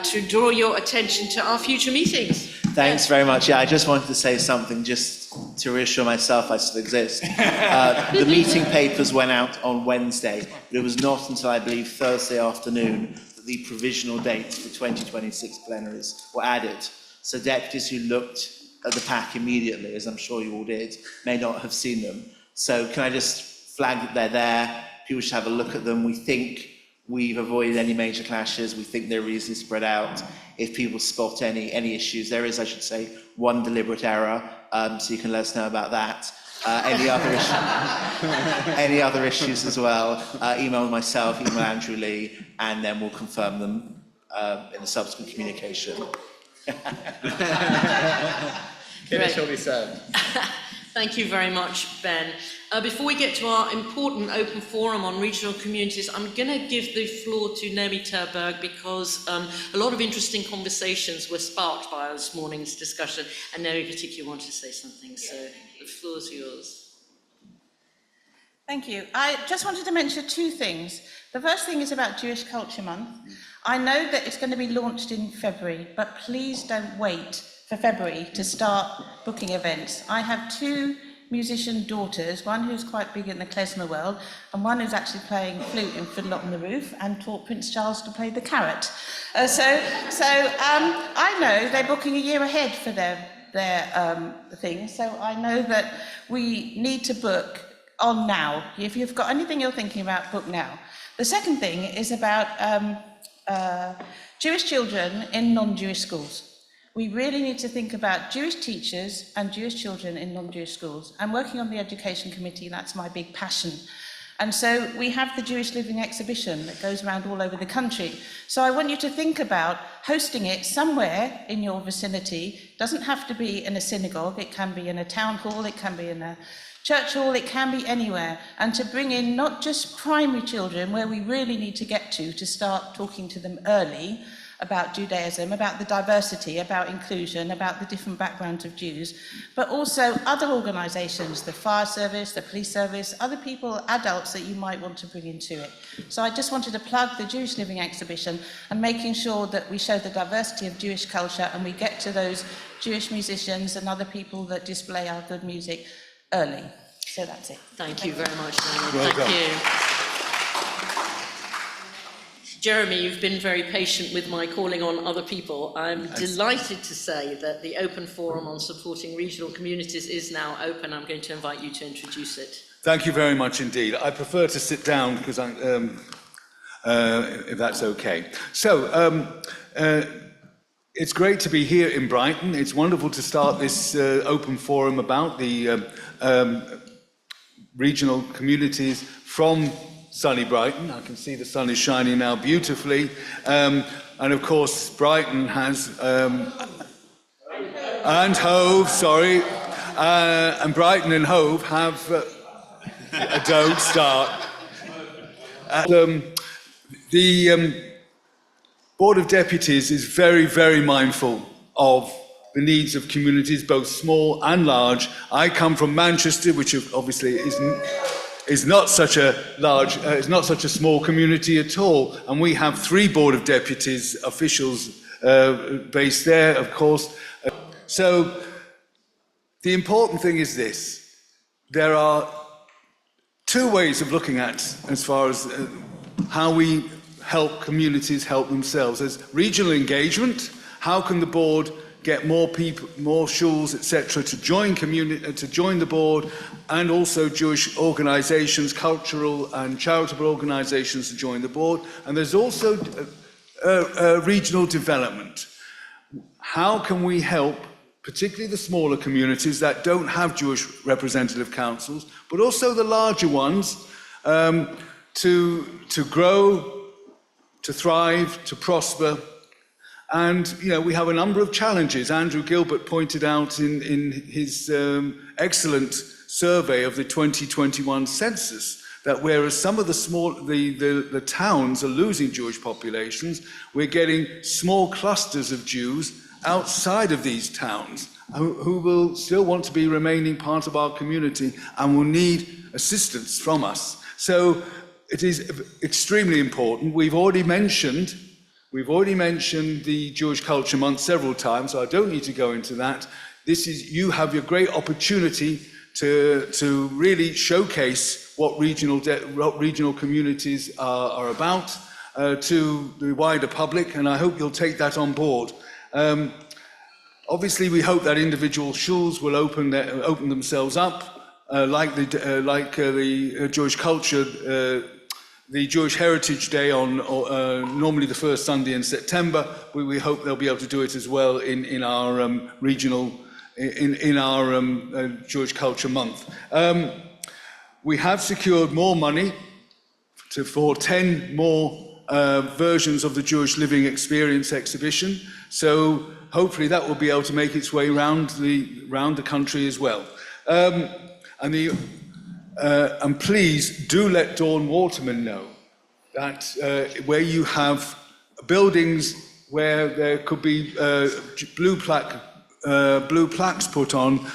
to draw your attention to our future meetings. Thanks very much. Yeah, I just wanted to say something just to reassure myself I still exist. The meeting papers went out on Wednesday, but it was not until I believe Thursday afternoon that the provisional dates for 2026 plenaries were added. So deputies who looked at the pack immediately, as I'm sure you all did, may not have seen them. So can I just flag that they're there? People should have a look at them. We think we've avoided any major clashes. We think they're easily spread out. If people spot any issues, there is, I should say, one deliberate error, so you can let us know about that. Any other issues as well, email myself, email Andrew Lee, and then we'll confirm them in a subsequent communication. Dinner shall be served. Thank you very much, Ben. Before we get to our important open forum on regional communities, I'm going to give the floor to Naomi Terberg because a lot of interesting conversations were sparked by this morning's discussion, and Naomi particularly wanted to say something, so the floor is yours. Thank you. I just wanted to mention two things. The first thing is about Jewish Culture Month. I know that it's going to be launched in February, but please don't wait for February to start booking events. I have two musician daughters, one who's quite big in the klezmer world, and one who's actually playing flute in Fiddle on the Roof and taught Prince Charles to play the carrot. So I know they're booking a year ahead for their thing, so I know that we need to book on now. If you've got anything you're thinking about, book now. The second thing is about Jewish children in non-Jewish schools. We really need to think about Jewish teachers and Jewish children in non-Jewish schools. I'm working on the education committee, that's my big passion. And so we have the Jewish Living exhibition that goes around all over the country. So I want you to think about hosting it somewhere in your vicinity. It doesn't have to be in a synagogue, it can be in a town hall, it can be in a church hall, it can be anywhere. And to bring in not just primary children, where we really need to get to start talking to them early, about Judaism, about the diversity, about inclusion, about the different backgrounds of Jews, but also other organisations, the fire service, the police service, other people, adults that you might want to bring into it. So I just wanted to plug the Jewish Living exhibition and making sure that we show the diversity of Jewish culture and we get to those Jewish musicians and other people that display our good music early. So that's it. Thank you very much, Naomi. Thank you. Jeremy, you've been very patient with my calling on other people. I'm delighted to say that the Open Forum on Supporting Regional Communities is now open. I'm going to invite you to introduce it. Thank you very much indeed. I prefer to sit down because if that's okay. So, it's great to be here in Brighton. It's wonderful to start this open forum about the regional communities from sunny Brighton. I can see the sun is shining now beautifully. And of course, Brighton has, and Hove, sorry, and Brighton and Hove have, don't start. The Board of Deputies is very, very mindful of the needs of communities, both small and large. I come from Manchester, which obviously is not such a large, is not such a small community at all. And we have 3 Board of Deputies officials based there, of course. So the important thing is this. There are 2 ways of looking at as far as how we help communities help themselves. There's regional engagement. How can the board get more people, more shuls, etc., to join the board, and also Jewish organisations, cultural and charitable organisations to join the board. And there's also regional development. How can we help, particularly the smaller communities that don't have Jewish representative councils, but also the larger ones, to grow, to thrive, to prosper? And, you know, we have a number of challenges. Andrew Gilbert pointed out in his excellent survey of the 2021 census that whereas some of the towns are losing Jewish populations, we're getting small clusters of Jews outside of these towns who will still want to be remaining part of our community and will need assistance from us. So it is extremely important. We've already mentioned the Jewish Culture Month several times, so I don't need to go into that. You have your great opportunity to really showcase what regional communities are about to the wider public, and I hope you'll take that on board. Obviously, we hope that individual shuls will open themselves up, like the Jewish culture, the Jewish Heritage Day on normally the first Sunday in September. We hope they'll be able to do it as well in our regional, in our Jewish Culture Month. We have secured more money for 10 more versions of the Jewish Living Experience exhibition. So hopefully that will be able to make its way round the country as well. And please do let Dawn Waterman know that where you have buildings where there could be blue plaques put on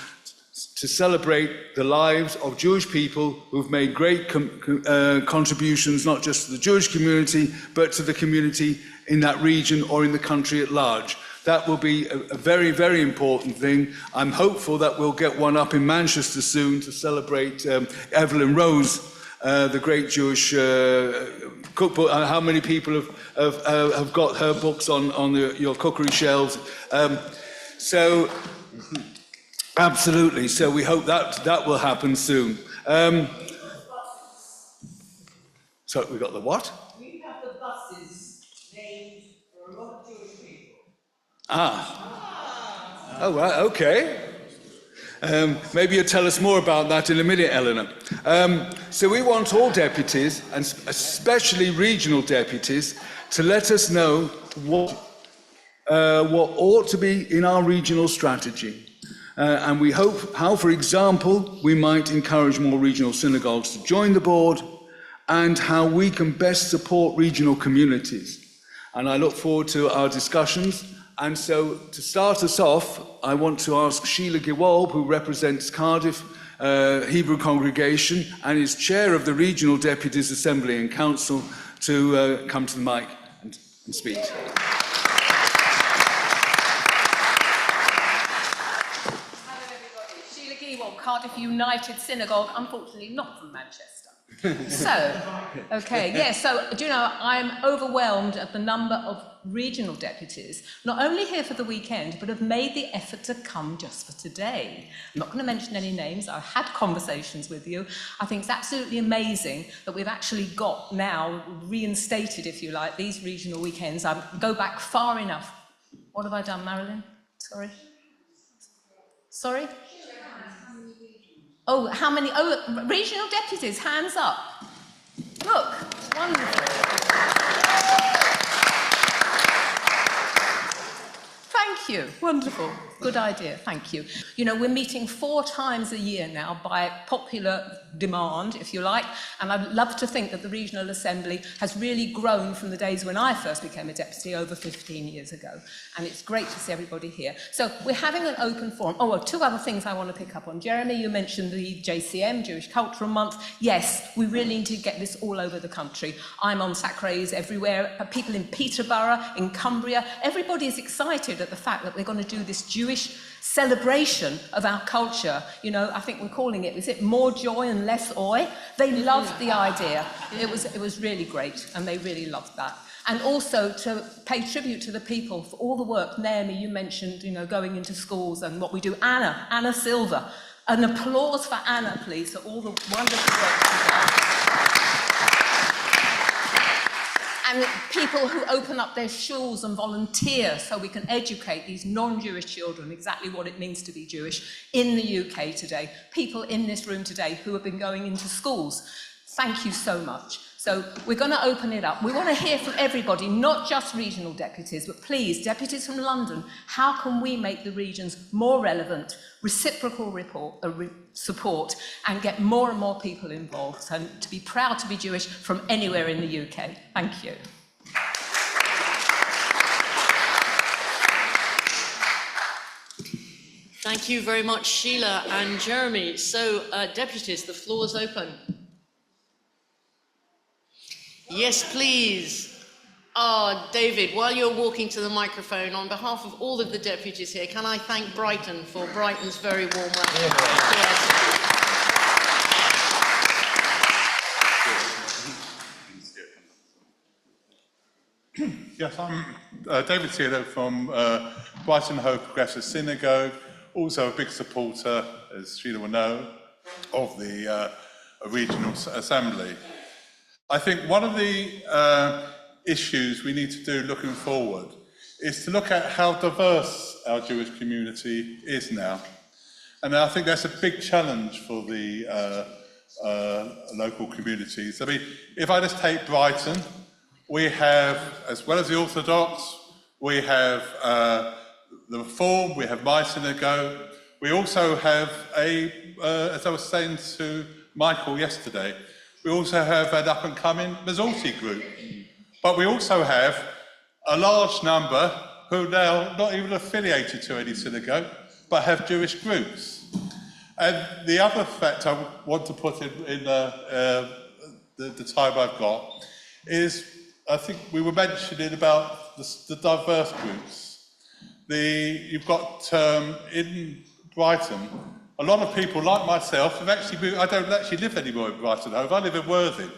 to celebrate the lives of Jewish people who've made great contributions, not just to the Jewish community, but to the community in that region or in the country at large. That will be a very, very important thing. I'm hopeful that we'll get one up in Manchester soon to celebrate Evelyn Rose, the great Jewish cookbook. How many people have got her books on your cookery shelves? So, absolutely. So we hope that will happen soon. So we got the what? We have the buses named for a lot of Jewish people. Oh, right, okay. Maybe you'll tell us more about that in a minute, Eleanor. So we want all deputies, and especially regional deputies, to let us know what ought to be in our regional strategy. And we hope how, for example, we might encourage more regional synagogues to join the board, and how we can best support regional communities. And I look forward to our discussions. And so, to start us off, I want to ask Sheila Gewolb, who represents Cardiff Hebrew Congregation and is chair of the Regional Deputies Assembly and Council, to come to the mic and speak. Hello everybody, Sheila Gewolb, Cardiff United Synagogue, unfortunately not from Manchester. So, okay, yes, so do you know, I'm overwhelmed at the number of regional deputies, not only here for the weekend, but have made the effort to come just for today. I'm not going to mention any names. I've had conversations with you. I think it's absolutely amazing that we've actually got now reinstated, if you like, these regional weekends. I go back far enough. What have I done, Marilyn? Sorry? Sorry? Oh, how many? Oh, regional deputies, hands up. Look, wonderful. Thank you, wonderful, good idea, thank you. You know, we're meeting 4 times a year now by popular demand, if you like, and I'd love to think that the Regional Assembly has really grown from the days when I first became a deputy over 15 years ago, and it's great to see everybody here. So we're having an open forum. Oh, well, 2 other things I want to pick up on. Jeremy, you mentioned the JCM, Jewish Cultural Month. Yes, we really need to get this all over the country. I'm on Sacrays everywhere, people in Peterborough, in Cumbria, everybody is excited at the fact that we're going to do this Jewish celebration of our culture. You know, I think we're calling it, is it more joy and less oi? They loved the idea. It was really great, and they really loved that. And also to pay tribute to the people for all the work. Naomi, you mentioned, you know, going into schools and what we do. Anna Silver. An applause for Anna, please, for all the wonderful work she does. And people who open up their shuls and volunteer so we can educate these non-Jewish children exactly what it means to be Jewish in the UK today. People in this room today who have been going into schools. Thank you so much. So we're going to open it up. We want to hear from everybody, not just regional deputies, but please, deputies from London, how can we make the regions more relevant, reciprocal support, and get more and more people involved, and to be proud to be Jewish from anywhere in the UK. Thank you. Thank you very much, Sheila and Jeremy. So, deputies, the floor is open. Yes, please. David, while you're walking to the microphone, on behalf of all of the deputies here, can I thank Brighton for Brighton's very warm welcome? Yes, I'm David Sealer from Brighton Hove Progressive Synagogue, also a big supporter, as Sheila will know, of the Regional Assembly. I think one of the issues we need to do looking forward is to look at how diverse our Jewish community is now. And I think that's a big challenge for the local communities. I mean, if I just take Brighton, we have, as well as the Orthodox, we have the Reform, we have my synagogue. We also have as I was saying to Michael yesterday, we also have an up-and-coming Masorti group. But we also have a large number who are now not even affiliated to any synagogue, but have Jewish groups. And the other fact I want to put in the time I've got is, I think we were mentioning about the diverse groups. You've got in Brighton, a lot of people like myself have actually moved. I don't actually live anymore in Brighton Hove. I live in Worthing.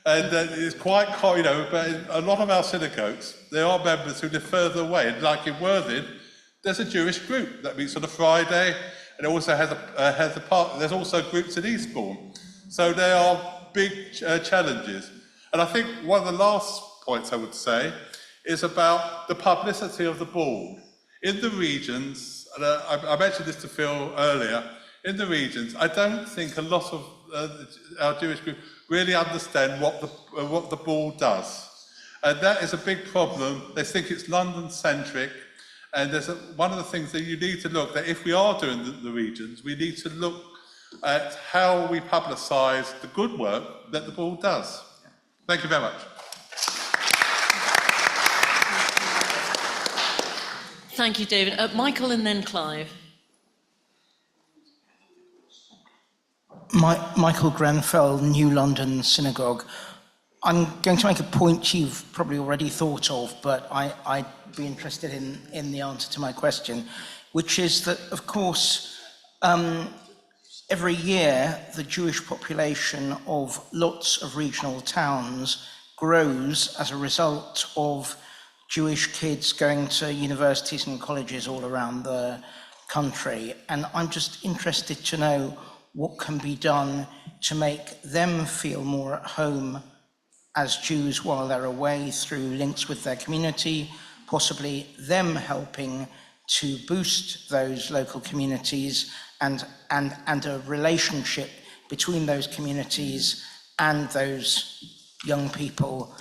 And it's quite, but in a lot of our synagogues, there are members who live further away. And like in Worthing, there's a Jewish group that meets on a Friday, and it also has a part. There's also groups in Eastbourne. So there are big challenges. And I think one of the last points I would say is about the publicity of the board. In the regions, and I mentioned this to Phil earlier, in the regions, I don't think a lot of our Jewish group really understand what the board does. And that is a big problem. They think it's London-centric, and there's one of the things that you need to look at, if we are doing the regions, we need to look at how we publicise the good work that the board does. Thank you very much. Thank you, David. Michael and then Clive. Michael Grenfell, New London Synagogue. I'm going to make a point you've probably already thought of, but I'd be interested in the answer to my question, which is that, of course, every year the Jewish population of lots of regional towns grows as a result of Jewish kids going to universities and colleges all around the country. And I'm just interested to know what can be done to make them feel more at home as Jews while they're away through links with their community, possibly them helping to boost those local communities and a relationship between those communities and those young people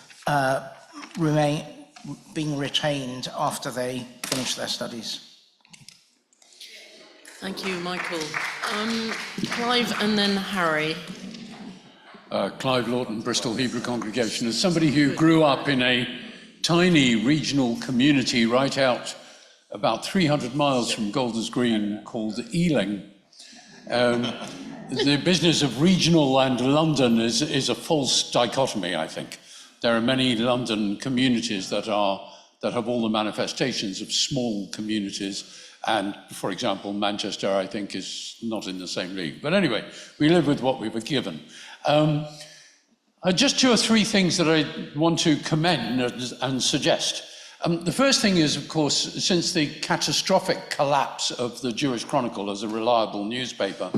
being retained after they finish their studies. Thank you, Michael. Clive and then Harry. Clive Lawton, Bristol Hebrew Congregation. As somebody who grew up in a tiny regional community right out about 300 miles from Golders Green called Ealing, the business of regional and London is a false dichotomy, I think. There are many London communities that have all the manifestations of small communities. And, for example, Manchester, I think, is not in the same league. But anyway, we live with what we were given. Just two or three things that I want to commend and suggest. The first thing is, of course, since the catastrophic collapse of the Jewish Chronicle as a reliable newspaper,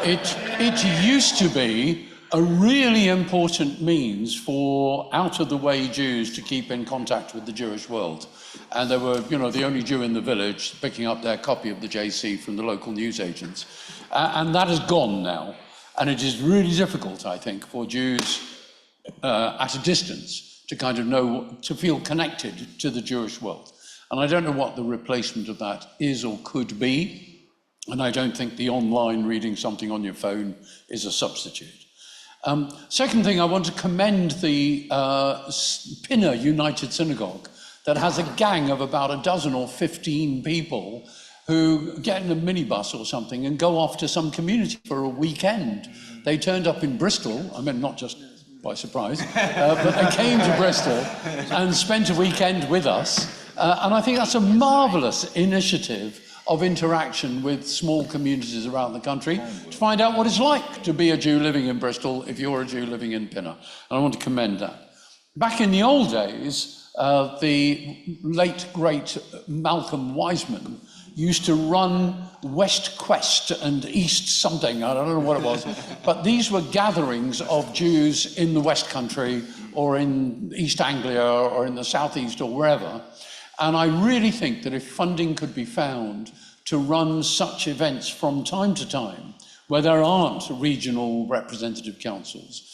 it used to be a really important means for out-of-the-way Jews to keep in contact with the Jewish world. And they were, the only Jew in the village picking up their copy of the JC from the local newsagents. And that is gone now. And it is really difficult, I think, for Jews at a distance to kind of know, to feel connected to the Jewish world. And I don't know what the replacement of that is or could be. And I don't think the online reading something on your phone is a substitute. Second thing, I want to commend the Pinner United Synagogue that has a gang of about a dozen or 15 people who get in a minibus or something and go off to some community for a weekend. They turned up in Bristol, I mean, not just by surprise, but they came to Bristol and spent a weekend with us. And I think that's a marvellous initiative of interaction with small communities around the country to find out what it's like to be a Jew living in Bristol if you're a Jew living in Pinner. And I want to commend that. Back in the old days, the late, great Malcolm Wiseman used to run West Quest and East something, I don't know what it was, but these were gatherings of Jews in the West Country or in East Anglia or in the Southeast or wherever. And I really think that if funding could be found to run such events from time to time, where there aren't regional representative councils,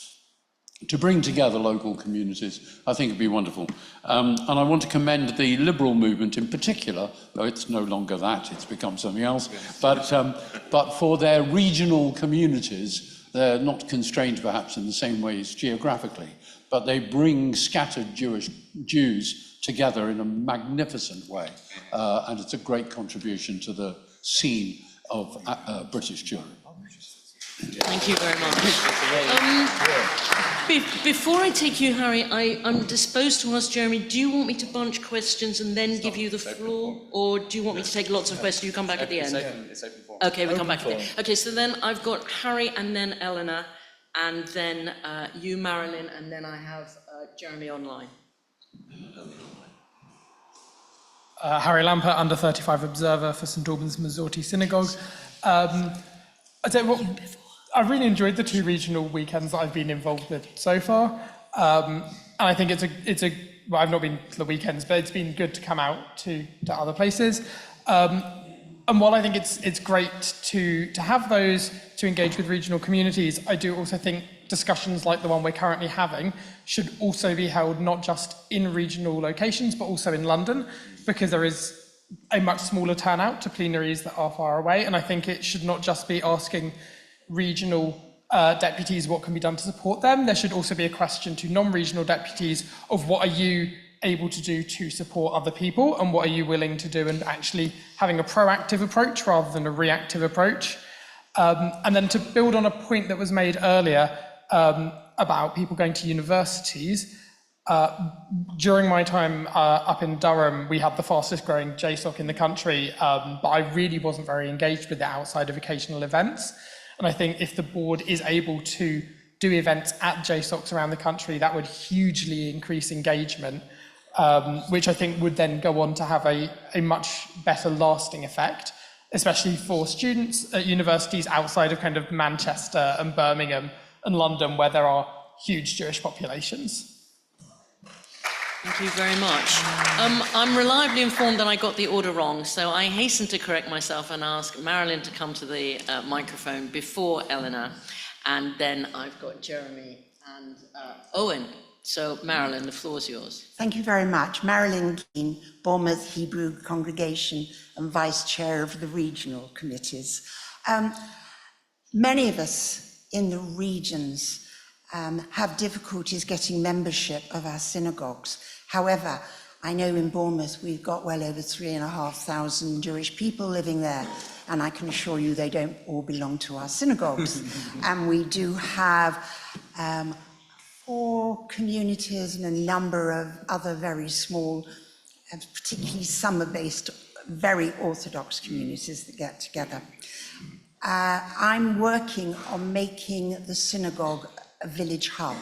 to bring together local communities, I think it'd be wonderful. And I want to commend the Liberal movement in particular, though it's no longer that, it's become something else, but for their regional communities, they're not constrained perhaps in the same ways geographically, but they bring scattered Jews together in a magnificent way. And it's a great contribution to the scene of British children. Thank you very much. Before I take you, Harry, I'm disposed to ask Jeremy, do you want me to bunch questions and then give you the floor? Or do you want me to take lots of questions, you come back at the end? It's open forum. Okay, we come back at the end. Okay, so then I've got Harry and then Eleanor, and then you, Marilyn, and then I have Jeremy online. Harry Lampert, under 35 observer for St Albans Masorti Synagogue. I'd say I've really enjoyed the 2 regional weekends that I've been involved with so far, and I think well, I've not been to the weekends, but it's been good to come out to other places. And while I think it's great to have those to engage with regional communities, I do also think discussions like the one we're currently having should also be held not just in regional locations, but also in London, because there is a much smaller turnout to plenaries that are far away. And I think it should not just be asking regional deputies what can be done to support them. There should also be a question to non-regional deputies of what are you able to do to support other people and what are you willing to do, and actually having a proactive approach rather than a reactive approach. And then to build on a point that was made earlier about people going to universities, during my time up in Durham, we had the fastest growing JSOC in the country, but I really wasn't very engaged with it outside of occasional events. And I think if the board is able to do events at JSOCs around the country, that would hugely increase engagement, which I think would then go on to have a much better lasting effect, especially for students at universities outside of kind of Manchester and Birmingham and London, where there are huge Jewish populations. Thank you very much. I'm reliably informed that I got the order wrong, so I hasten to correct myself and ask Marilyn to come to the microphone before Eleanor, and then I've got Jeremy and Owen. So Marilyn, the floor is yours. Thank you very much. Marilyn Keane, Bournemouth Hebrew Congregation and Vice Chair of the Regional Committees. Many of us in the regions have difficulties getting membership of our synagogues. However, I know in Bournemouth we've got well over 3,500 Jewish people living there, and I can assure you they don't all belong to our synagogues. And we do have 4 communities and a number of other very small, and particularly summer-based, very Orthodox communities that get together. I'm working on making the synagogue a village hub,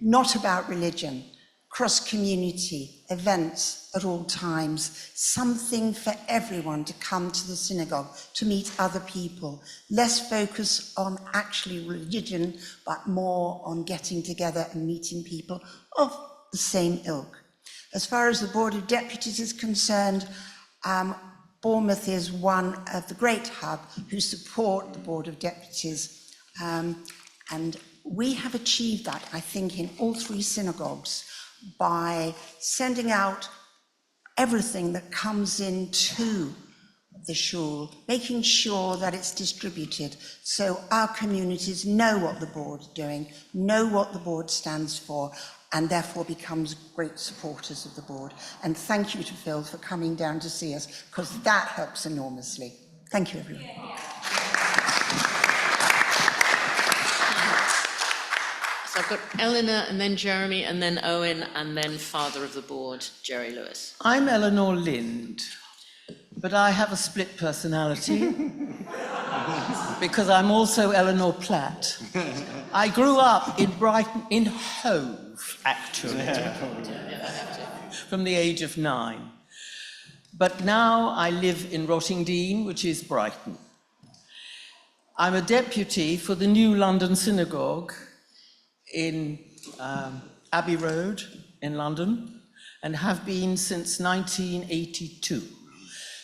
not about religion, cross-community events at all times, something for everyone to come to the synagogue to meet other people, less focus on actually religion, but more on getting together and meeting people of the same ilk. As far as the Board of Deputies is concerned, Bournemouth is one of the great hub who support the Board of Deputies, and we have achieved that, I think, in all 3 synagogues by sending out everything that comes into the shul, making sure that it's distributed so our communities know what the board is doing, know what the board stands for, and therefore becomes great supporters of the board. And thank you to Phil for coming down to see us, because that helps enormously. Thank you, everyone. So I've got Eleanor and then Jeremy and then Owen and then father of the board, Jerry Lewis. I'm Eleanor Lind, but I have a split personality because I'm also Eleanor Platt. I grew up in Brighton, in Hove, actually, from the age of 9. But now I live in Rottingdean, which is Brighton. I'm a deputy for the New London Synagogue in Abbey Road in London, and have been since 1982.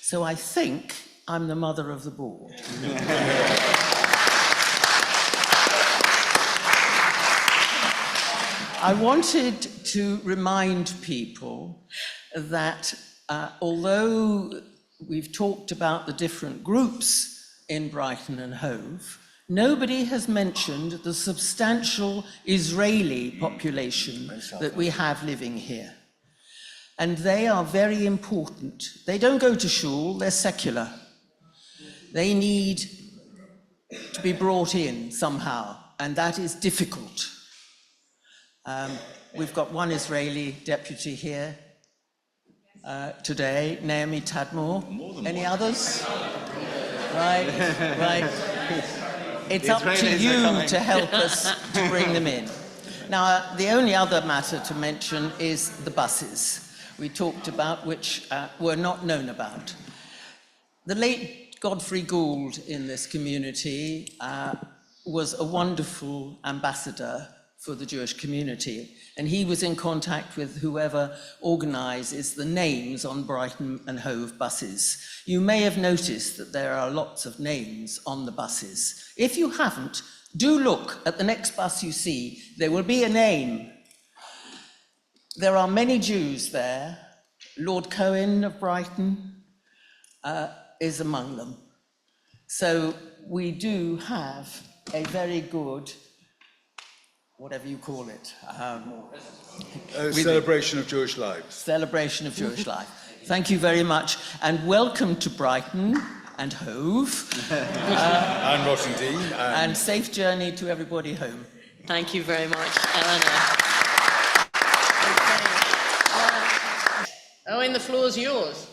So I think I'm the mother of the board. I wanted to remind people that although we've talked about the different groups in Brighton and Hove, nobody has mentioned the substantial Israeli population that we have living here. And they are very important. They don't go to shul, they're secular. They need to be brought in somehow, and that is difficult. We've got one Israeli deputy here today, Naomi Tadmor. Any others? Right, right. It's up to you to help us to bring them in. Now, the only other matter to mention is the buses we talked about, which were not known about. The late Godfrey Gould in this community was a wonderful ambassador for the Jewish community, and he was in contact with whoever organises the names on Brighton and Hove buses. You may have noticed that there are lots of names on the buses. If you haven't, do look at the next bus you see. There will be a name. There are many Jews there. Lord Cohen of Brighton is among them. So we do have a very good, whatever you call it. Celebration of Jewish life. Celebration of Jewish life. Thank you very much, and welcome to Brighton and Hove. And Rottingdean. And safe journey to everybody home. Thank you very much, Eleanor. Owen, the floor's yours.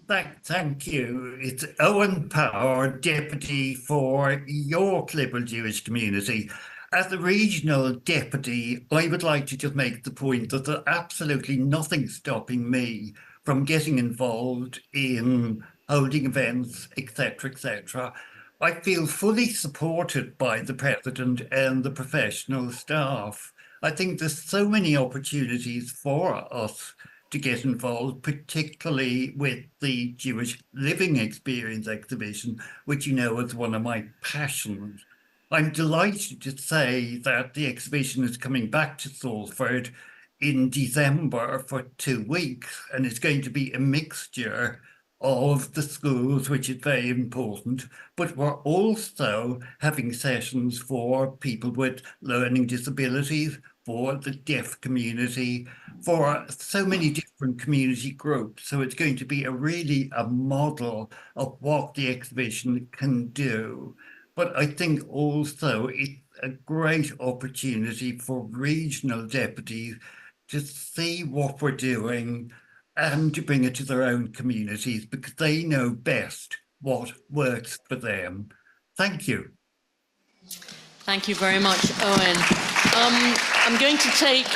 Thank you. It's Owen Power, Deputy for York Liberal Jewish Community. As a regional deputy, I would like to just make the point that there's absolutely nothing stopping me from getting involved in holding events, etc., etc. I feel fully supported by the President and the professional staff. I think there's so many opportunities for us to get involved, particularly with the Jewish Living Experience exhibition, which you know is one of my passions. I'm delighted to say that the exhibition is coming back to Salford in December for 2 weeks, and it's going to be a mixture of the schools, which is very important, but we're also having sessions for people with learning disabilities, for the deaf community, for so many different community groups. So it's going to be a model of what the exhibition can do. But I think also it's a great opportunity for regional deputies to see what we're doing and to bring it to their own communities, because they know best what works for them. Thank you. Thank you very much, Owen. I'm going to take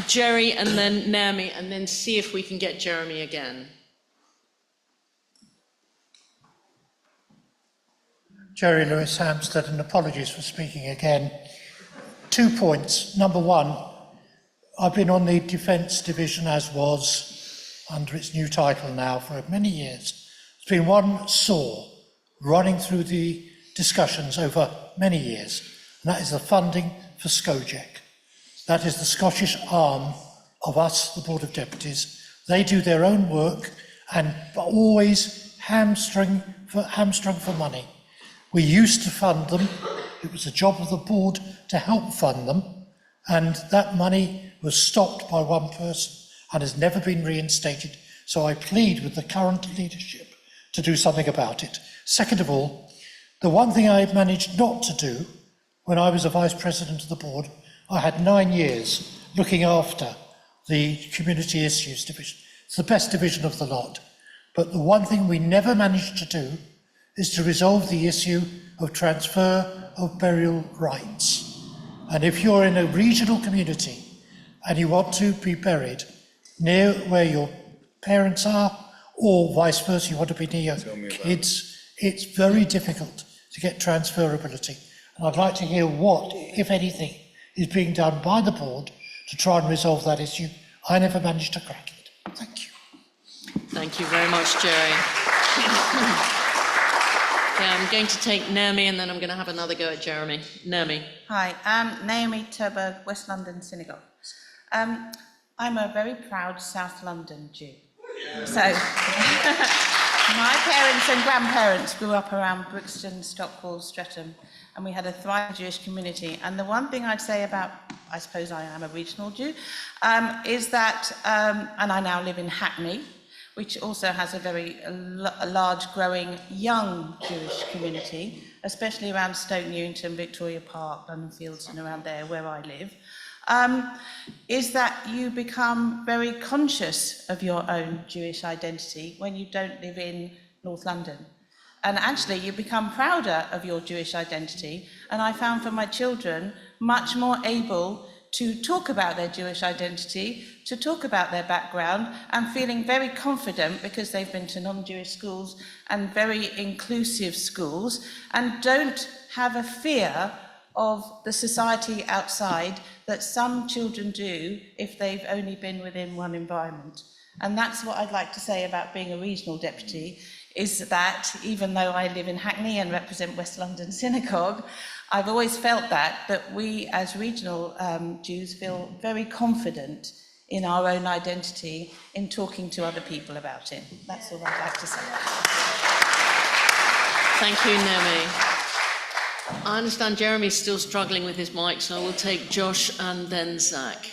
Jerry and then Naomi and then see if we can get Jeremy again. Jerry Lewis, Hampstead, and apologies for speaking again. 2 points. Number one, I've been on the Defence Division, as was under its new title now, for many years. It's been one saw running through the discussions over many years, and that is the funding for SCOGEC. That is the Scottish arm of us, the Board of Deputies. They do their own work and always hamstrung for money. We used to fund them. It was the job of the board to help fund them, and that money was stopped by one person and has never been reinstated. So I plead with the current leadership to do something about it. Second of all, the one thing I managed not to do when I was a vice president of the board, I had 9 years looking after the Community Issues Division. It's the best division of the lot. But the one thing we never managed to do is to resolve the issue of transfer of burial rights. And if you're in a regional community and you want to be buried near where your parents are, or vice versa, you want to be near your kids, it's very difficult to get transferability. And I'd like to hear what, if anything, is being done by the board to try and resolve that issue. I never managed to crack it. Thank you. Thank you very much, Jerry. Okay, I'm going to take Naomi, and then I'm going to have another go at Jeremy. Naomi. Hi, I'm Naomi Turberg, West London Synagogue. I'm a very proud South London Jew. So, my parents and grandparents grew up around Brixton, Stockwell, Streatham, and we had a thriving Jewish community. And the one thing I'd say about, I suppose I am a regional Jew, is that, and I now live in Hackney, which also has a large, growing, young Jewish community, especially around Stoke Newington, Victoria Park, London Fields, and around there where I live, is that you become very conscious of your own Jewish identity when you don't live in North London. And actually, you become prouder of your Jewish identity. And I found for my children much more able to talk about their Jewish identity, to talk about their background, and feeling very confident because they've been to non-Jewish schools and very inclusive schools, and don't have a fear of the society outside that some children do if they've only been within one environment. And that's what I'd like to say about being a regional deputy, is that even though I live in Hackney and represent West London Synagogue, I've always felt that we as regional Jews feel very confident in our own identity in talking to other people about it. That's all I'd like to say. Thank you, Naomi. I understand Jeremy's still struggling with his mic, so we'll take Josh and then Zach.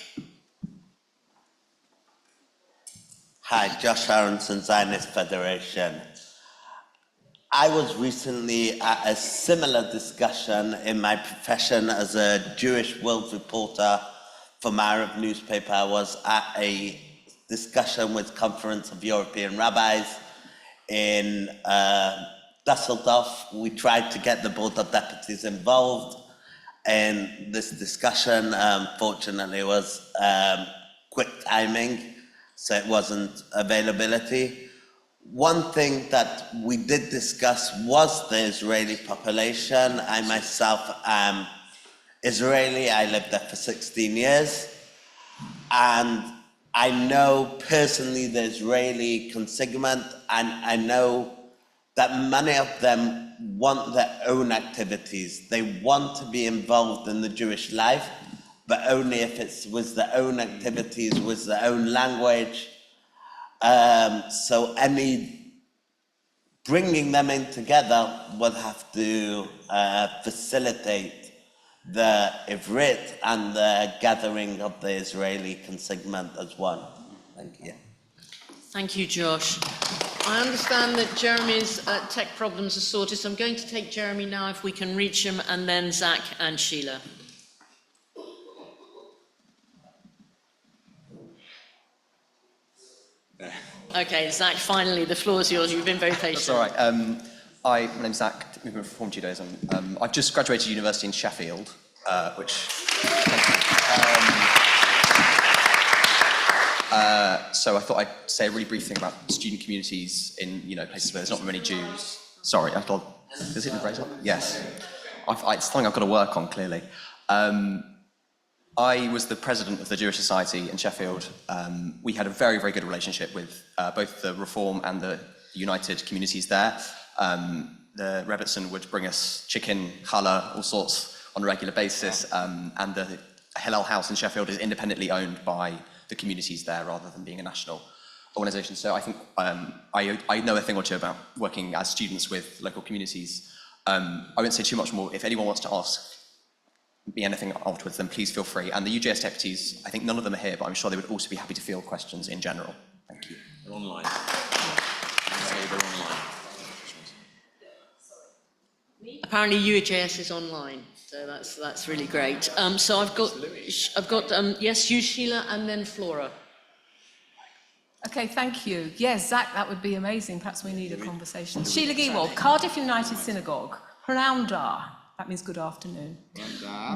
Hi, Josh Aronson, Zionist Federation. I was recently at a similar discussion in my profession as a Jewish world reporter for Ma'ariv newspaper. I was at a discussion with Conference of European Rabbis in Dusseldorf. We tried to get the Board of Deputies involved in this discussion. Fortunately, it was quick timing, so it wasn't availability. One thing that we did discuss was the Israeli population. I myself am Israeli. I lived there for 16 years. And I know personally the Israeli contingent, and I know that many of them want their own activities. They want to be involved in the Jewish life, but only if it's with their own activities, with their own language. So any bringing them in together would have to facilitate the Ivrit and the gathering of the Israeli contingent as one. Thank you. Thank you, Josh. I understand that Jeremy's tech problems are sorted, so I'm going to take Jeremy now if we can reach him, and then Zach and Sheila. Okay, Zach, finally, the floor is yours. You've been very patient. That's all right. My name's Zach, Movement for Reform Judaism. I've just graduated university in Sheffield, so I thought I'd say a really brief thing about student communities in places where there's not many Jews. Sorry, I thought, is it the razor? Yes. It's something I've got to work on, clearly. I was the president of the Jewish Society in Sheffield. We had a very, very good relationship with both the Reform and the United communities there. The Rebbitzin would bring us chicken, challah, all sorts on a regular basis, and the Hillel House in Sheffield is independently owned by the communities there rather than being a national organisation. So I think I know a thing or two about working as students with local communities. I won't say too much more. If anyone wants to ask me anything afterwards, then please feel free. And the UJS deputies, I think none of them are here, but I'm sure they would also be happy to field questions in general. Thank you. They're online. Apparently UHS is online, so that's really great. So I've got yes, you, Sheila, and then Flora. Okay, thank you. Yes, Zach, that would be amazing. Perhaps we need a conversation. Sheila Gewald, Cardiff United Synagogue, Hwnawn, that means good afternoon.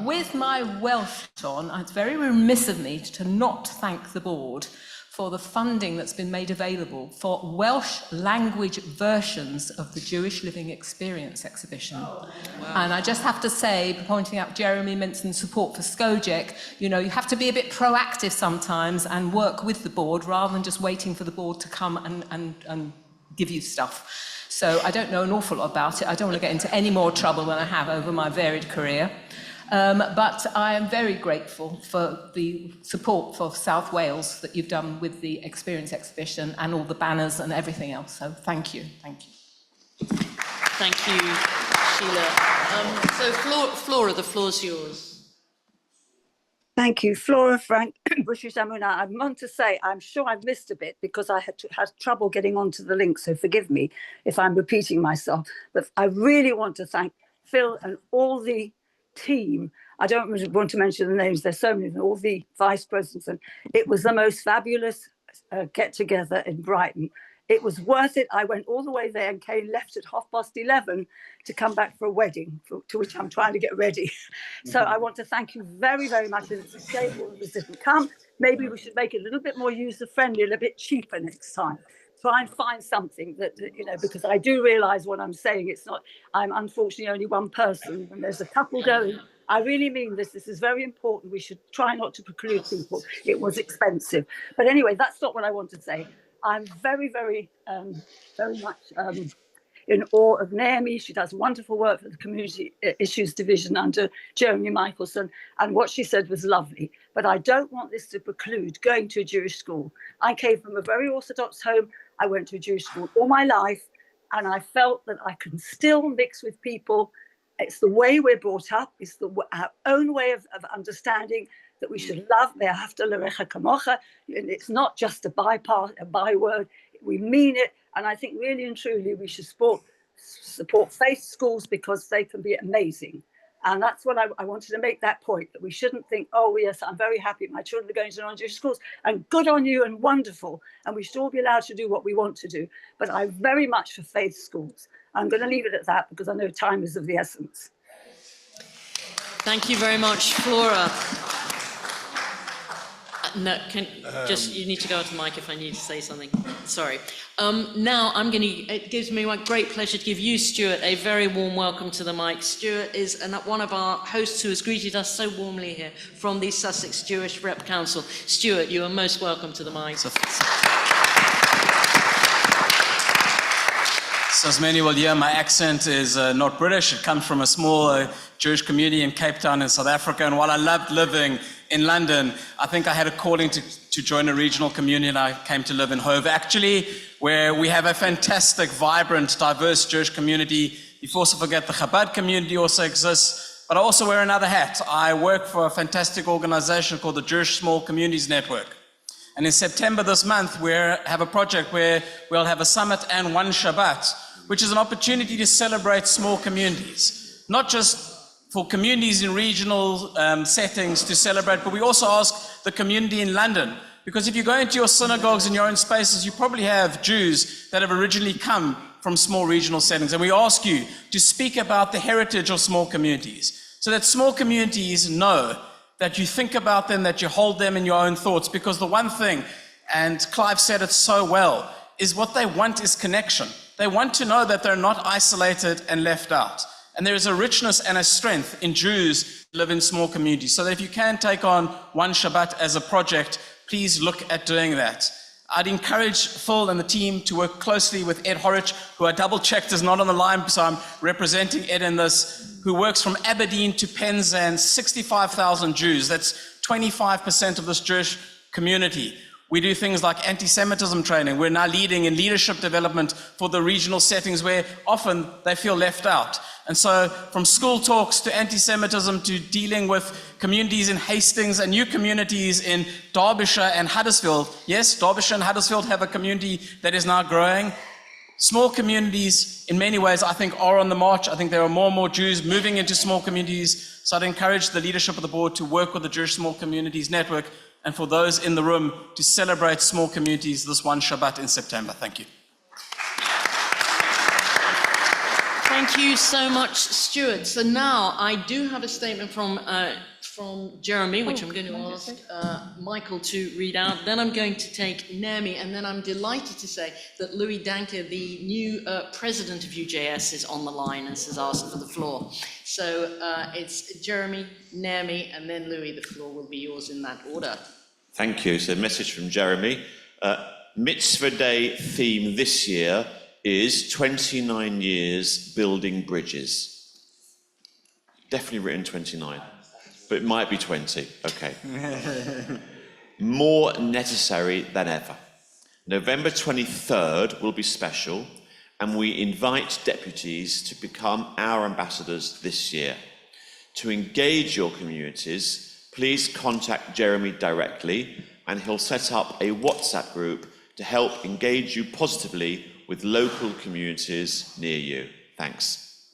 With my Welsh on, it's very remiss of me to not thank the board for the funding that's been made available for Welsh language versions of the Jewish Living Experience exhibition. Oh, wow. And I just have to say, pointing out Jeremy mentioned support for Skojek, you know, you have to be a bit proactive sometimes and work with the board rather than just waiting for the board to come and give you stuff. So I don't know an awful lot about it. I don't want to get into any more trouble than I have over my varied career. But I am very grateful for the support for South Wales that you've done with the Experience exhibition and all the banners and everything else. So thank you. Thank you. Thank you, Sheila. So Flora, the floor's yours. Thank you. Flora Frank, British Amuna. I want to say, I'm sure I've missed a bit because I had trouble getting onto the link, so forgive me if I'm repeating myself. But I really want to thank Phil and all the team. I don't want to mention the names, there's so many of them, all the vice presidents, and it was the most fabulous get together in Brighton. It was worth it. I went all the way there and left at 11:30 to come back for a wedding, to which I'm trying to get ready. So I want to thank you very, very much. And it's a shame all of this didn't come. Maybe we should make it a little bit more user-friendly and a bit cheaper next time. Try and find something that, you know, because I do realise what I'm saying. It's not, I'm unfortunately only one person and there's a couple going. I really mean this. This is very important. We should try not to preclude people. It was expensive. But anyway, that's not what I want to say. I'm very, very, very much in awe of Naomi. She does wonderful work for the Community Issues Division under Jeremy Michelson, and what she said was lovely. But I don't want this to preclude going to a Jewish school. I came from a very Orthodox home. I went to a Jewish school all my life, and I felt that I can still mix with people. It's the way we're brought up. It's our own way of understanding that we should love. And it's not just a byword. We mean it. And I think really and truly we should support faith schools because they can be amazing. And that's what I wanted to make that point, that we shouldn't think, oh, yes, I'm very happy my children are going to non-Jewish schools, and good on you and wonderful. And we should all be allowed to do what we want to do. But I'm very much for faith schools. I'm going to leave it at that because I know time is of the essence. Thank you very much, Flora. No, you need to go to the mic if I need to say something. Sorry. Now it gives me my great pleasure to give you, Stuart, a very warm welcome to the mic. Stuart is one of our hosts who has greeted us so warmly here from the Sussex Jewish Rep Council. Stuart, you are most welcome to the mic. So as many will hear, my accent is not British. It comes from a small Jewish community in Cape Town in South Africa. And while I loved living in London, I think I had a calling to join a regional community, and I came to live in Hove, actually, where we have a fantastic, vibrant, diverse Jewish community. You also forget the Chabad community also exists, but I also wear another hat. I work for a fantastic organization called the Jewish Small Communities Network. And in September this month, we have a project where we'll have a summit and one Shabbat, which is an opportunity to celebrate small communities, not just for communities in regional settings to celebrate, but we also ask the community in London, because if you go into your synagogues in your own spaces, you probably have Jews that have originally come from small regional settings, and we ask you to speak about the heritage of small communities, so that small communities know that you think about them, that you hold them in your own thoughts, because the one thing, and Clive said it so well, is what they want is connection. They want to know that they're not isolated and left out. And there is a richness and a strength in Jews who live in small communities. So that if you can take on one Shabbat as a project, please look at doing that. I'd encourage Phil and the team to work closely with Ed Horrich, who I double-checked is not on the line, so I'm representing Ed in this, who works from Aberdeen to Penzance, 65,000 Jews. That's 25% of this Jewish community. We do things like anti-Semitism training. We're now leading in leadership development for the regional settings where often they feel left out. And so from school talks to anti-Semitism to dealing with communities in Hastings and new communities in Derbyshire and Huddersfield. Yes, Derbyshire and Huddersfield have a community that is now growing. Small communities, in many ways, I think, are on the march. I think there are more and more Jews moving into small communities. So I'd encourage the leadership of the board to work with the Jewish Small Communities Network, and for those in the room to celebrate small communities this one Shabbat in September. Thank you. Thank you so much, Stuart. So now I do have a statement from Jeremy, which I'm going to ask Michael to read out. Then I'm going to take Naomi, and then I'm delighted to say that Louis Danker, the new president of UJS, is on the line and has asked for the floor. So it's Jeremy, Naomi, and then Louis. The floor will be yours in that order. Thank you. So a message from Jeremy. Mitzvah Day theme this year is 29 years building bridges. Definitely written 29, but it might be 20. Okay. More necessary than ever. November 23rd will be special, and we invite deputies to become our ambassadors this year. To engage your communities, please contact Jeremy directly, and he'll set up a WhatsApp group to help engage you positively with local communities near you. Thanks.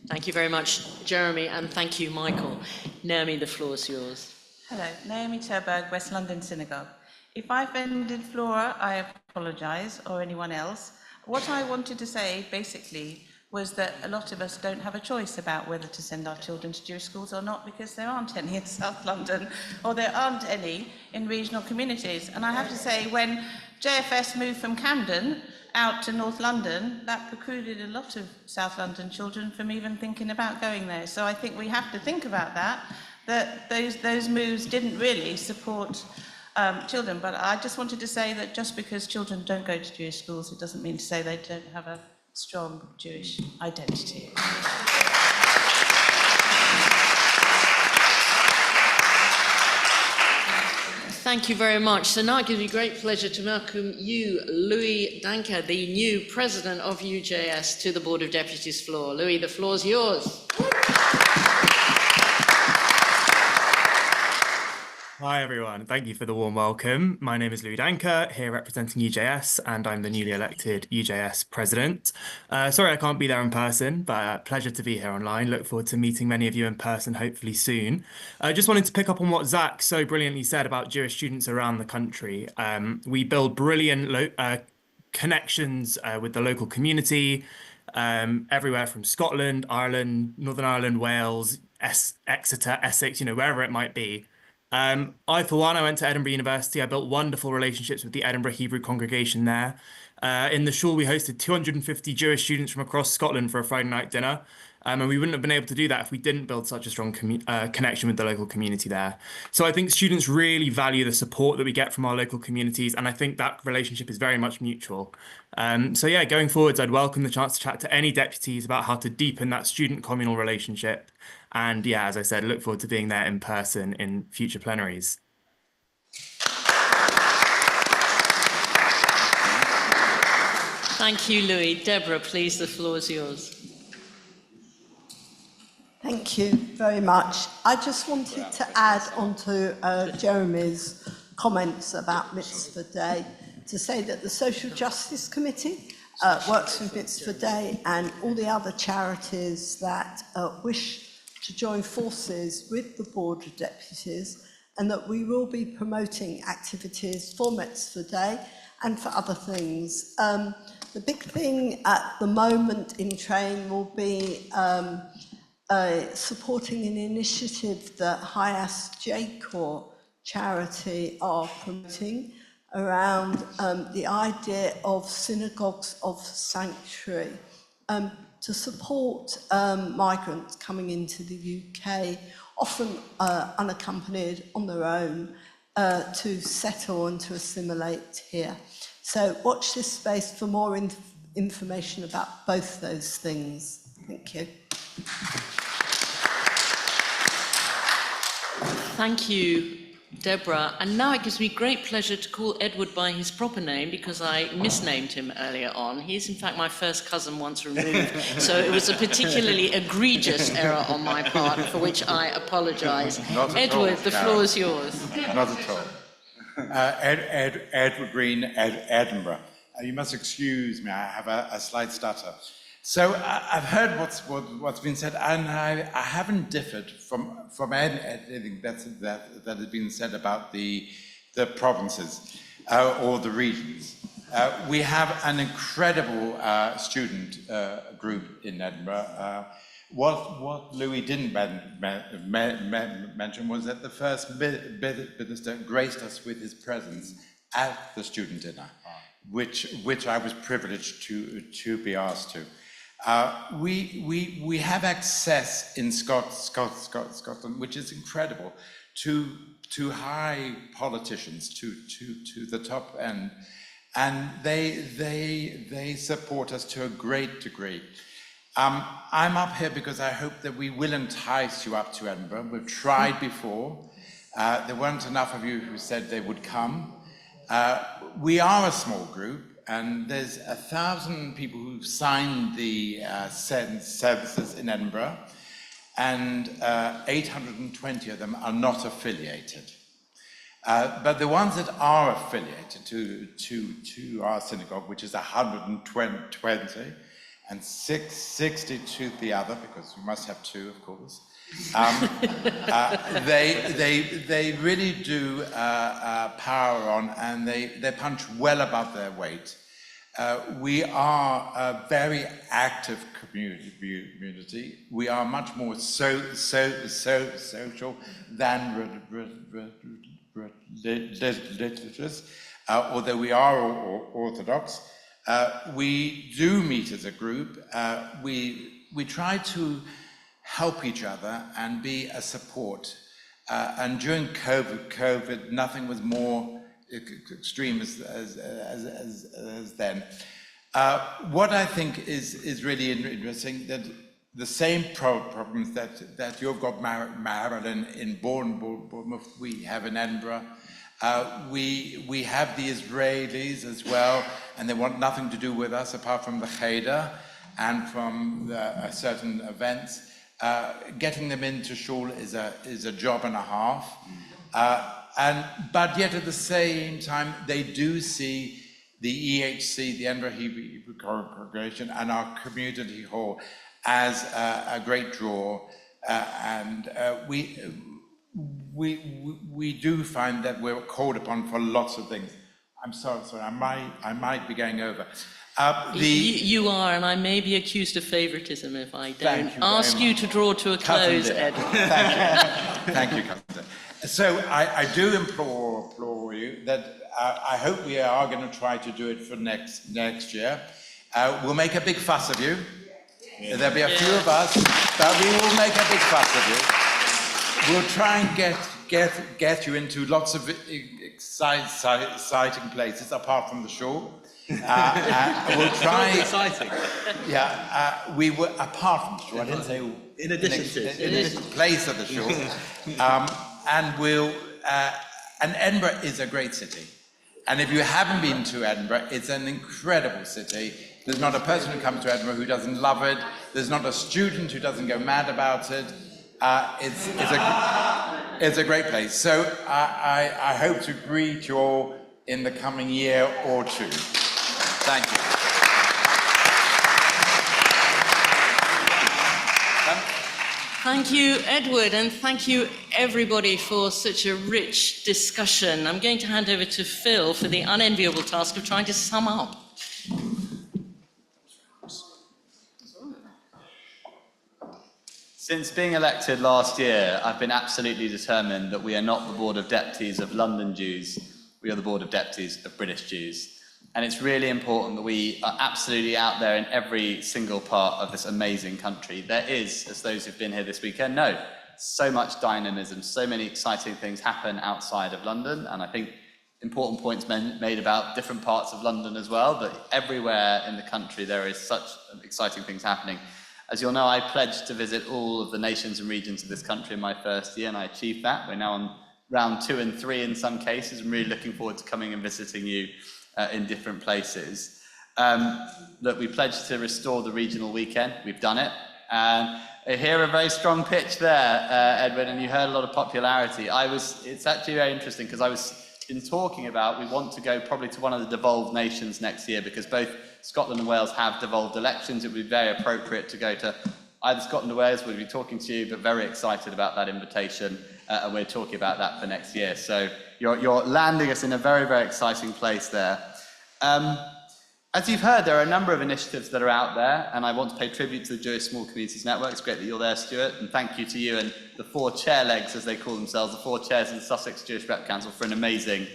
Thank you very much, Jeremy, and thank you, Michael. Naomi, the floor is yours. Hello, Naomi Terberg, West London Synagogue. If I offended Flora, I apologise, or anyone else. What I wanted to say, basically, was that a lot of us don't have a choice about whether to send our children to Jewish schools or not, because there aren't any in South London, or there aren't any in regional communities. And I have to say, when JFS moved from Camden out to North London, that precluded a lot of South London children from even thinking about going there. So I think we have to think about that those moves didn't really support children. But I just wanted to say that just because children don't go to Jewish schools, it doesn't mean to say they don't have a strong Jewish identity. Thank you very much. So now it gives me great pleasure to welcome you, Louis Danker, the new president of UJS, to the Board of Deputies floor. Louis, the floor is yours. Hi everyone, thank you for the warm welcome. My name is Louis Danker, here representing UJS, and I'm the newly elected UJS president. Sorry I can't be there in person, but pleasure to be here online. Look forward to meeting many of you in person hopefully soon. I just wanted to pick up on what Zach so brilliantly said about Jewish students around the country. We build brilliant connections with the local community, everywhere from Scotland, Ireland, Northern Ireland, Wales, Exeter, Essex, wherever it might be. I, for one, I went to Edinburgh University. I built wonderful relationships with the Edinburgh Hebrew congregation there. In the shul, we hosted 250 Jewish students from across Scotland for a Friday night dinner. And we wouldn't have been able to do that if we didn't build such a strong connection with the local community there. So I think students really value the support that we get from our local communities, and I think that relationship is very much mutual. So yeah, going forwards, I'd welcome the chance to chat to any deputies about how to deepen that student-communal relationship. And yeah, as I said, look forward to being there in person in future plenaries. Thank you, Louis. Deborah, please, the floor is yours. Thank you very much. I just wanted to add on to Jeremy's comments about Mitzvah Day to say that the Social Justice Committee works with Mitzvah Day and all the other charities that wish to join forces with the Board of Deputies, and that we will be promoting activities for Mitzvah Day and for other things. The big thing at the moment in Train will be supporting an initiative that Hayas J-Corps charity are promoting around the idea of synagogues of sanctuary to support migrants coming into the UK, often unaccompanied on their own, to settle and to assimilate here. So watch this space for more information about both those things. Thank you. Thank you, Deborah. And now it gives me great pleasure to call Edward by his proper name because I misnamed him earlier on. He is, in fact, my first cousin once removed. So it was a particularly egregious error on my part, for which I apologise. Edward, the floor is yours. Not at all. Edward Green, Edinburgh. You must excuse me, I have a slight stutter. So I've heard what's been said, and I haven't differed from anything that has been said about the provinces or the regions. We have an incredible student group in Edinburgh. What Louis didn't mention was that the first minister graced us with his presence at the student dinner, which I was privileged to be asked to. We have access in Scotland, which is incredible, to high politicians, to the top end, and they support us to a great degree. I'm up here because I hope that we will entice you up to Edinburgh. We've tried before. There weren't enough of you who said they would come. We are a small group, and there's 1,000 people who've signed the census in Edinburgh, and 820 of them are not affiliated. But the ones that are affiliated to our synagogue, which is 120, and 60 to the other, because we must have two, of course. They really do power on, and they punch well above their weight. We are a very active community. We are much more social than religious, although we are Orthodox. We do meet as a group. We try to help each other and be a support. And during COVID, nothing was more extreme as then. What I think is really interesting, that the same problems that you've got, Marilyn, in Bournemouth, we have in Edinburgh. We have the Israelis as well, and they want nothing to do with us apart from the Cheder and from certain events. Getting them into shul is a job and a half, but yet at the same time they do see the EHC, the Edinburgh Hebrew Congregation, and our community hall as a great draw, and we do find that we're called upon for lots of things. I'm sorry, I might be going over. You are, and I may be accused of favouritism if I don't ask you to draw to a close, Edward. Thank you, Cousin. So I do implore you that I hope we are going to try to do it for next year. We'll make a big fuss of you. There'll be a few of us, but we will make a big fuss of you. We'll try and get you into lots of exciting places apart from the shore. We'll try. Exciting. Yeah, we were apart from the shore. I didn't say in addition to. In a place of the shore, and we'll. And Edinburgh is a great city, and if you haven't been to Edinburgh, it's an incredible city. There's not a person who comes to Edinburgh who doesn't love it. There's not a student who doesn't go mad about it. It's a great place. So I hope to greet you all in the coming year or two. Thank you. Thank you, Edward, and thank you, everybody, for such a rich discussion. I'm going to hand over to Phil for the unenviable task of trying to sum up. Since being elected last year, I've been absolutely determined that we are not the Board of Deputies of London Jews, we are the Board of Deputies of British Jews. And it's really important that we are absolutely out there in every single part of this amazing country. There is, as those who've been here this weekend know, so much dynamism, so many exciting things happen outside of London, and I think important points made about different parts of London as well, but everywhere in the country there is such exciting things happening. As you'll know, I pledged to visit all of the nations and regions of this country in my first year, and I achieved that. We're now on round 2 and 3 in some cases. I'm really looking forward to coming and visiting you in different places. Look, we pledged to restore the regional weekend. We've done it. And I hear a very strong pitch there, Edward, and you heard a lot of popularity. It's actually very interesting because I was been talking about we want to go probably to one of the devolved nations next year, because both Scotland and Wales have devolved elections. It would be very appropriate to go to either Scotland or Wales. We'll be talking to you, but very excited about that invitation, and we're talking about that for next year. So you're landing us in a very, very exciting place there. As you've heard, there are a number of initiatives that are out there, and I want to pay tribute to the Jewish Small Communities Network. It's great that you're there, Stuart, and thank you to you and the 4 chair legs, as they call themselves, the 4 chairs of the Sussex Jewish Rep Council, for an amazing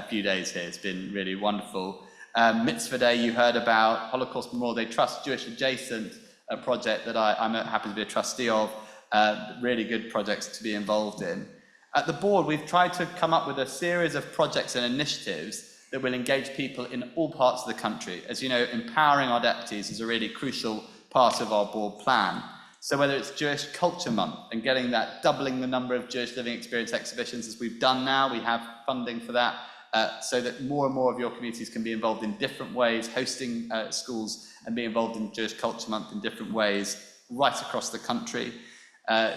few days here. It's been really wonderful. Mitzvah Day, you heard about. Holocaust Memorial Day Trust, Jewish Adjacent, a project that I'm happy to be a trustee of. Really good projects to be involved in. At the board, we've tried to come up with a series of projects and initiatives that will engage people in all parts of the country. As you know, empowering our deputies is a really crucial part of our board plan. So whether it's Jewish Culture Month and getting that, doubling the number of Jewish living experience exhibitions as we've done now, we have funding for that, so that more and more of your communities can be involved in different ways, hosting schools and be involved in Jewish Culture Month in different ways right across the country.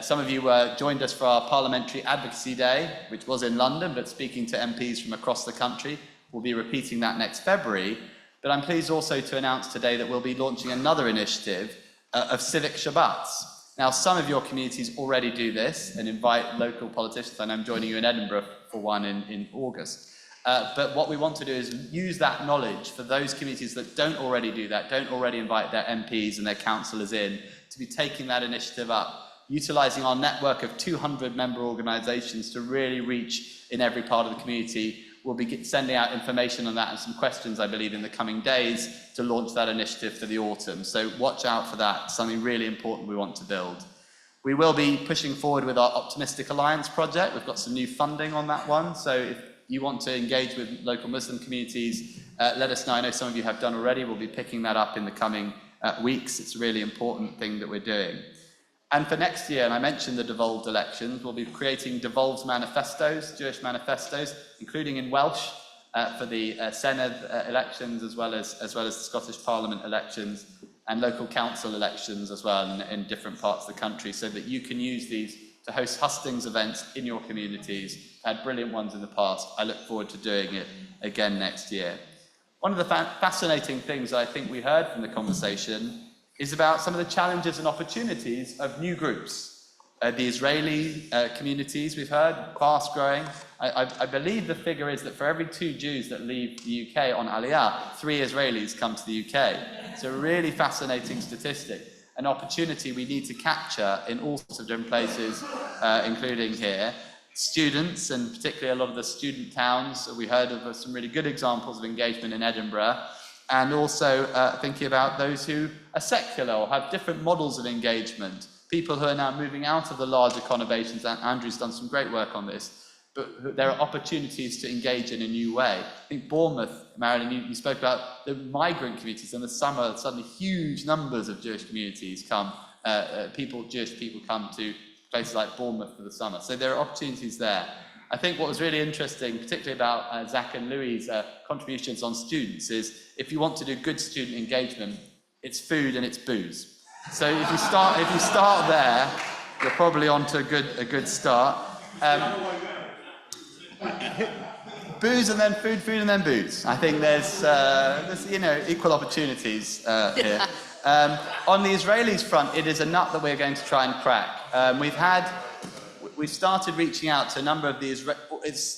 Some of you joined us for our Parliamentary Advocacy Day, which was in London, but speaking to MPs from across the country. We'll be repeating that next February, but I'm pleased also to announce today that we'll be launching another initiative of civic Shabbats. Now, some of your communities already do this and invite local politicians, and I'm joining you in Edinburgh for one in August. But what we want to do is use that knowledge for those communities that don't already do that, don't already invite their MPs and their councillors in, to be taking that initiative up, utilising our network of 200 member organisations to really reach in every part of the community. We'll be sending out information on that and some questions, I believe, in the coming days to launch that initiative for the autumn. So watch out for that, something really important we want to build. We will be pushing forward with our Optimistic Alliance project. We've got some new funding on that one. So if you want to engage with local Muslim communities, let us know. I know some of you have done already. We'll be picking that up in the coming weeks. It's a really important thing that we're doing. And for next year, and I mentioned the devolved elections, we'll be creating devolved manifestos, Jewish manifestos, including in Welsh for the Senedd elections, as well as the Scottish Parliament elections and local council elections as well in different parts of the country, so that you can use these to host hustings events in your communities. I've had brilliant ones in the past. I look forward to doing it again next year. One of the fascinating things I think we heard from the conversation is about some of the challenges and opportunities of new groups. The Israeli communities, we've heard, fast growing. I believe the figure is that for every 2 Jews that leave the UK on Aliyah, 3 Israelis come to the UK. It's a really fascinating statistic, an opportunity we need to capture in all sorts of different places, including here. Students, and particularly a lot of the student towns, we heard of some really good examples of engagement in Edinburgh. And also thinking about those who are secular or have different models of engagement, people who are now moving out of the larger conurbations. And Andrew's done some great work on this, but there are opportunities to engage in a new way. I think Bournemouth, Marilyn, you spoke about the migrant communities. In the summer, suddenly huge numbers of Jewish communities come, Jewish people come to places like Bournemouth for the summer. So there are opportunities there. I think what was really interesting, particularly about Zach and Louis' contributions on students, is if you want to do good student engagement, it's food and it's booze. So if you start there, you're probably on to a good start. Booze and then food and then booze. I think there's equal opportunities here. On the Israelis front, it is a nut that we're going to try and crack. We've started reaching out to a number of the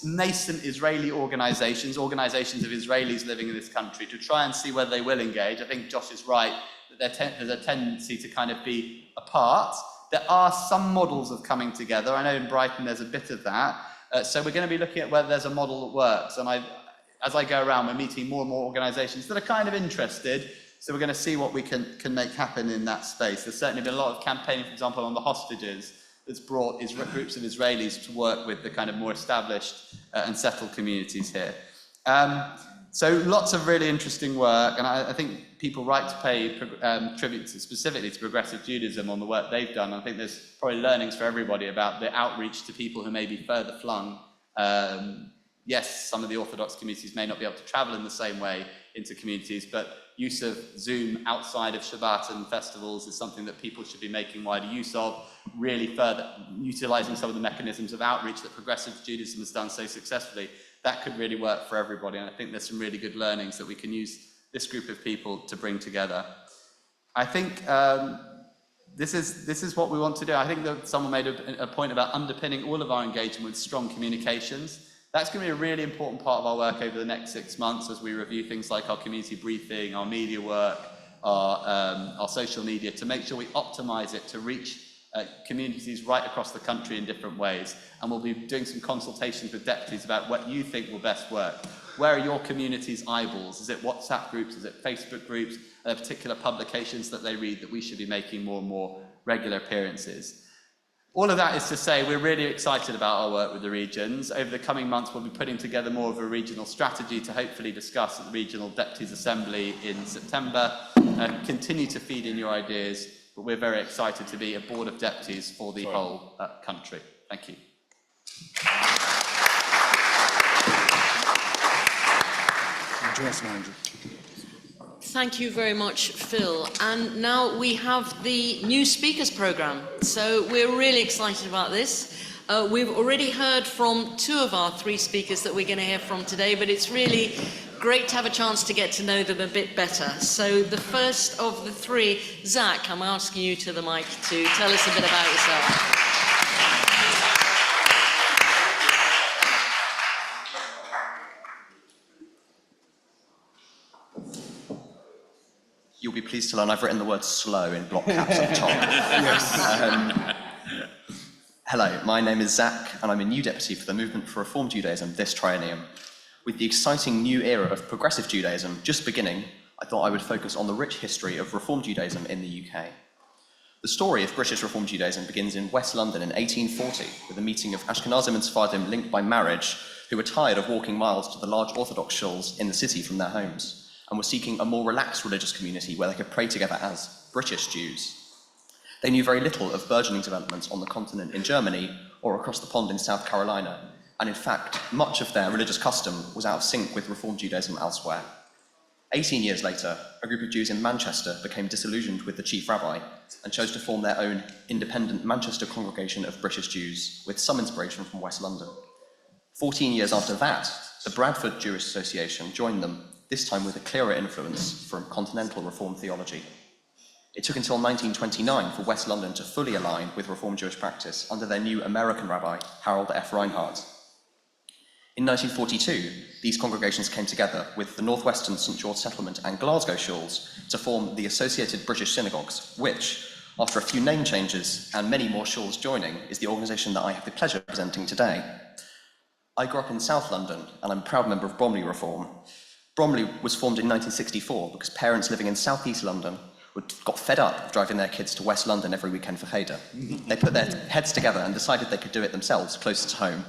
nascent Israeli organisations of Israelis living in this country, to try and see whether they will engage. I think Josh is right that there's a tendency to kind of be apart. There are some models of coming together. I know in Brighton there's a bit of that. So we're going to be looking at whether there's a model that works. And as I go around, we're meeting more and more organisations that are kind of interested. So we're going to see what we can make happen in that space. There's certainly been a lot of campaigning, for example, on the hostages. that's brought groups of Israelis to work with the kind of more established and settled communities here. So lots of really interesting work, and I think people right to pay tribute specifically to Progressive Judaism on the work they've done. I think there's probably learnings for everybody about the outreach to people who may be further flung. Yes, some of the Orthodox communities may not be able to travel in the same way into communities, but use of Zoom outside of Shabbat and festivals is something that people should be making wider use of, really further utilising some of the mechanisms of outreach that Progressive Judaism has done so successfully. That could really work for everybody, and I think there's some really good learnings that we can use this group of people to bring together. I think this is what we want to do. I think that someone made a point about underpinning all of our engagement with strong communications. That's going to be a really important part of our work over the next 6 months as we review things like our community briefing, our media work, our social media, to make sure we optimise it to reach communities right across the country in different ways. And we'll be doing some consultations with deputies about what you think will best work. Where are your community's eyeballs? Is it WhatsApp groups? Is it Facebook groups? Are there particular publications that they read that we should be making more and more regular appearances? All of that is to say we're really excited about our work with the regions. Over the coming months, we'll be putting together more of a regional strategy to hopefully discuss at the Regional Deputies Assembly in September. Continue to feed in your ideas, but we're very excited to be a board of deputies for the whole country. Thank you. Thank you very much, Phil. And now we have the new speakers programme. So we're really excited about this. We've already heard from 2 of our 3 speakers that we're going to hear from today, but it's really great to have a chance to get to know them a bit better. So the first of the 3, Zach, I'm asking you to the mic to tell us a bit about yourself. You'll be pleased to learn I've written the word slow in block caps up top. Yes. Hello, my name is Zach, and I'm a new deputy for the Movement for Reform Judaism this triennium. With the exciting new era of Progressive Judaism just beginning, I thought I would focus on the rich history of Reform Judaism in the UK. The story of British Reform Judaism begins in West London in 1840 with a meeting of Ashkenazim and Sephardim linked by marriage who were tired of walking miles to the large Orthodox shuls in the city from their homes and were seeking a more relaxed religious community where they could pray together as British Jews. They knew very little of burgeoning developments on the continent in Germany or across the pond in South Carolina, and in fact, much of their religious custom was out of sync with Reform Judaism elsewhere. 18 years later, a group of Jews in Manchester became disillusioned with the chief rabbi and chose to form their own independent Manchester congregation of British Jews, with some inspiration from West London. 14 years after that, the Bradford Jewish Association joined them, this time with a clearer influence from continental Reform theology. It took until 1929 for West London to fully align with Reform Jewish practice under their new American rabbi, Harold F. Reinhardt. In 1942, these congregations came together with the Northwestern St George Settlement and Glasgow shuls to form the Associated British Synagogues, which, after a few name changes and many more shuls joining, is the organisation that I have the pleasure of presenting today. I grew up in South London, and I'm a proud member of Bromley Reform. Bromley was formed in 1964 because parents living in South East London got fed up of driving their kids to West London every weekend for Cheder. They put their heads together and decided they could do it themselves, closer to home.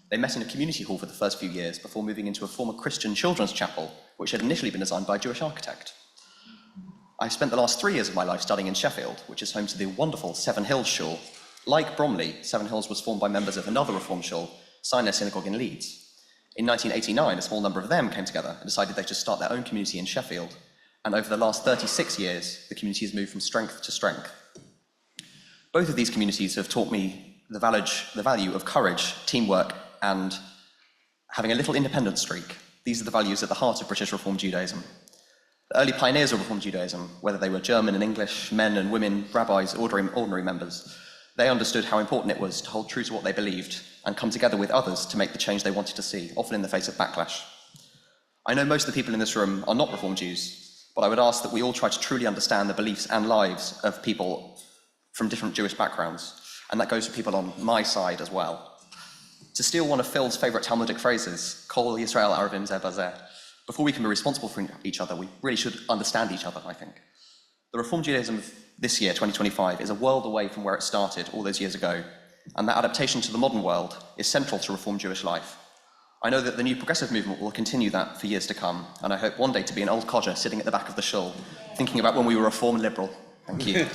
They met in a community hall for the first few years before moving into a former Christian children's chapel, which had initially been designed by a Jewish architect. I spent the last 3 years of my life studying in Sheffield, which is home to the wonderful Seven Hills Shul. Like Bromley, Seven Hills was formed by members of another Reform shul, Sinai Synagogue in Leeds. In 1989, a small number of them came together and decided they should start their own community in Sheffield. And over the last 36 years, the community has moved from strength to strength. Both of these communities have taught me the value of courage, teamwork, and having a little independent streak. These are the values at the heart of British Reform Judaism. The early pioneers of Reform Judaism, whether they were German and English, men and women, rabbis, ordinary members, they understood how important it was to hold true to what they believed and come together with others to make the change they wanted to see, often in the face of backlash. I know most of the people in this room are not Reform Jews, but I would ask that we all try to truly understand the beliefs and lives of people from different Jewish backgrounds, and that goes for people on my side as well. To steal one of Phil's favourite Talmudic phrases, Kol Yisrael Arabim Zeh Bazeh, before we can be responsible for each other, we really should understand each other, I think. The Reformed Judaism of this year, 2025, is a world away from where it started all those years ago, and that adaptation to the modern world is central to Reformed Jewish life. I know that the new progressive movement will continue that for years to come, and I hope one day to be an old codger sitting at the back of the shul, thinking about when we were Reformed liberal. Thank you.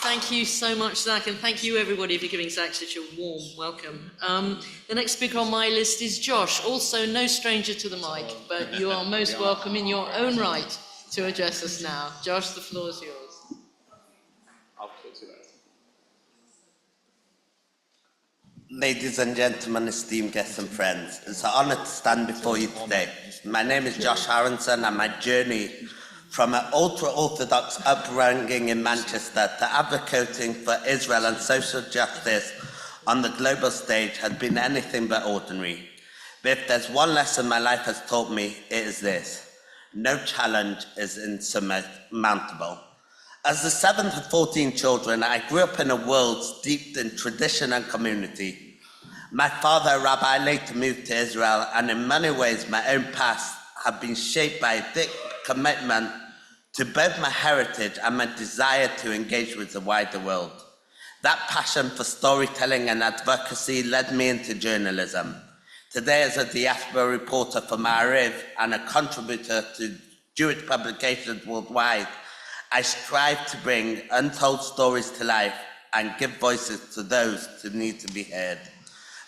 Thank you so much, Zach, and thank you everybody for giving Zach such a warm welcome. The next speaker on my list is Josh, also no stranger to the mic, but you are most welcome in your own right to address us now. Josh, the floor is yours. Ladies and gentlemen, esteemed guests and friends, it's an honour to stand before you today. My name is Josh Aronson, and my journey from an ultra-Orthodox upbringing in Manchester to advocating for Israel and social justice on the global stage has been anything but ordinary. But if there's one lesson my life has taught me, it is this: no challenge is insurmountable. As the seventh of 14 children, I grew up in a world steeped in tradition and community. My father, a rabbi, later moved to Israel, and in many ways my own past have been shaped by a deep commitment to both my heritage and my desire to engage with the wider world. That passion for storytelling and advocacy led me into journalism. Today, as a diaspora reporter for Ma'ariv and a contributor to Jewish publications worldwide, I strive to bring untold stories to life and give voices to those who need to be heard.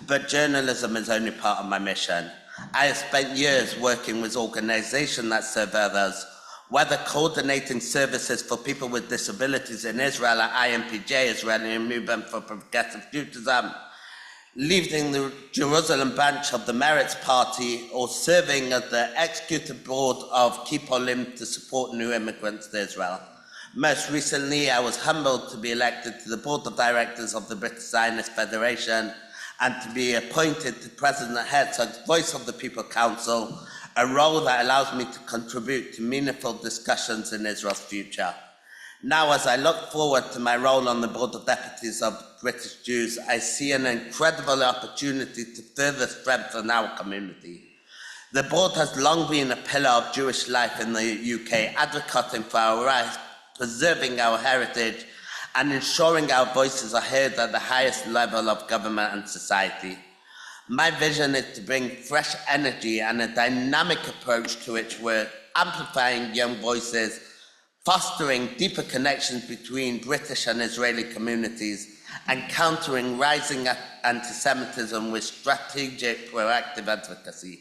But journalism is only part of my mission. I have spent years working with organizations that serve others, whether coordinating services for people with disabilities in Israel at IMPJ, Israeli Movement for Progressive Judaism, leading the Jerusalem branch of the Meretz Party, or serving as the executive board of Keep Olim to support new immigrants to Israel. Most recently, I was humbled to be elected to the board of directors of the British Zionist Federation and to be appointed to President Herzog's Voice of the People Council, a role that allows me to contribute to meaningful discussions in Israel's future. Now, as I look forward to my role on the Board of Deputies of British Jews, I see an incredible opportunity to further strengthen our community. The board has long been a pillar of Jewish life in the UK, advocating for our rights, preserving our heritage, and ensuring our voices are heard at the highest level of government and society. My vision is to bring fresh energy and a dynamic approach to its work, amplifying young voices, fostering deeper connections between British and Israeli communities, and countering rising anti-Semitism with strategic, proactive advocacy.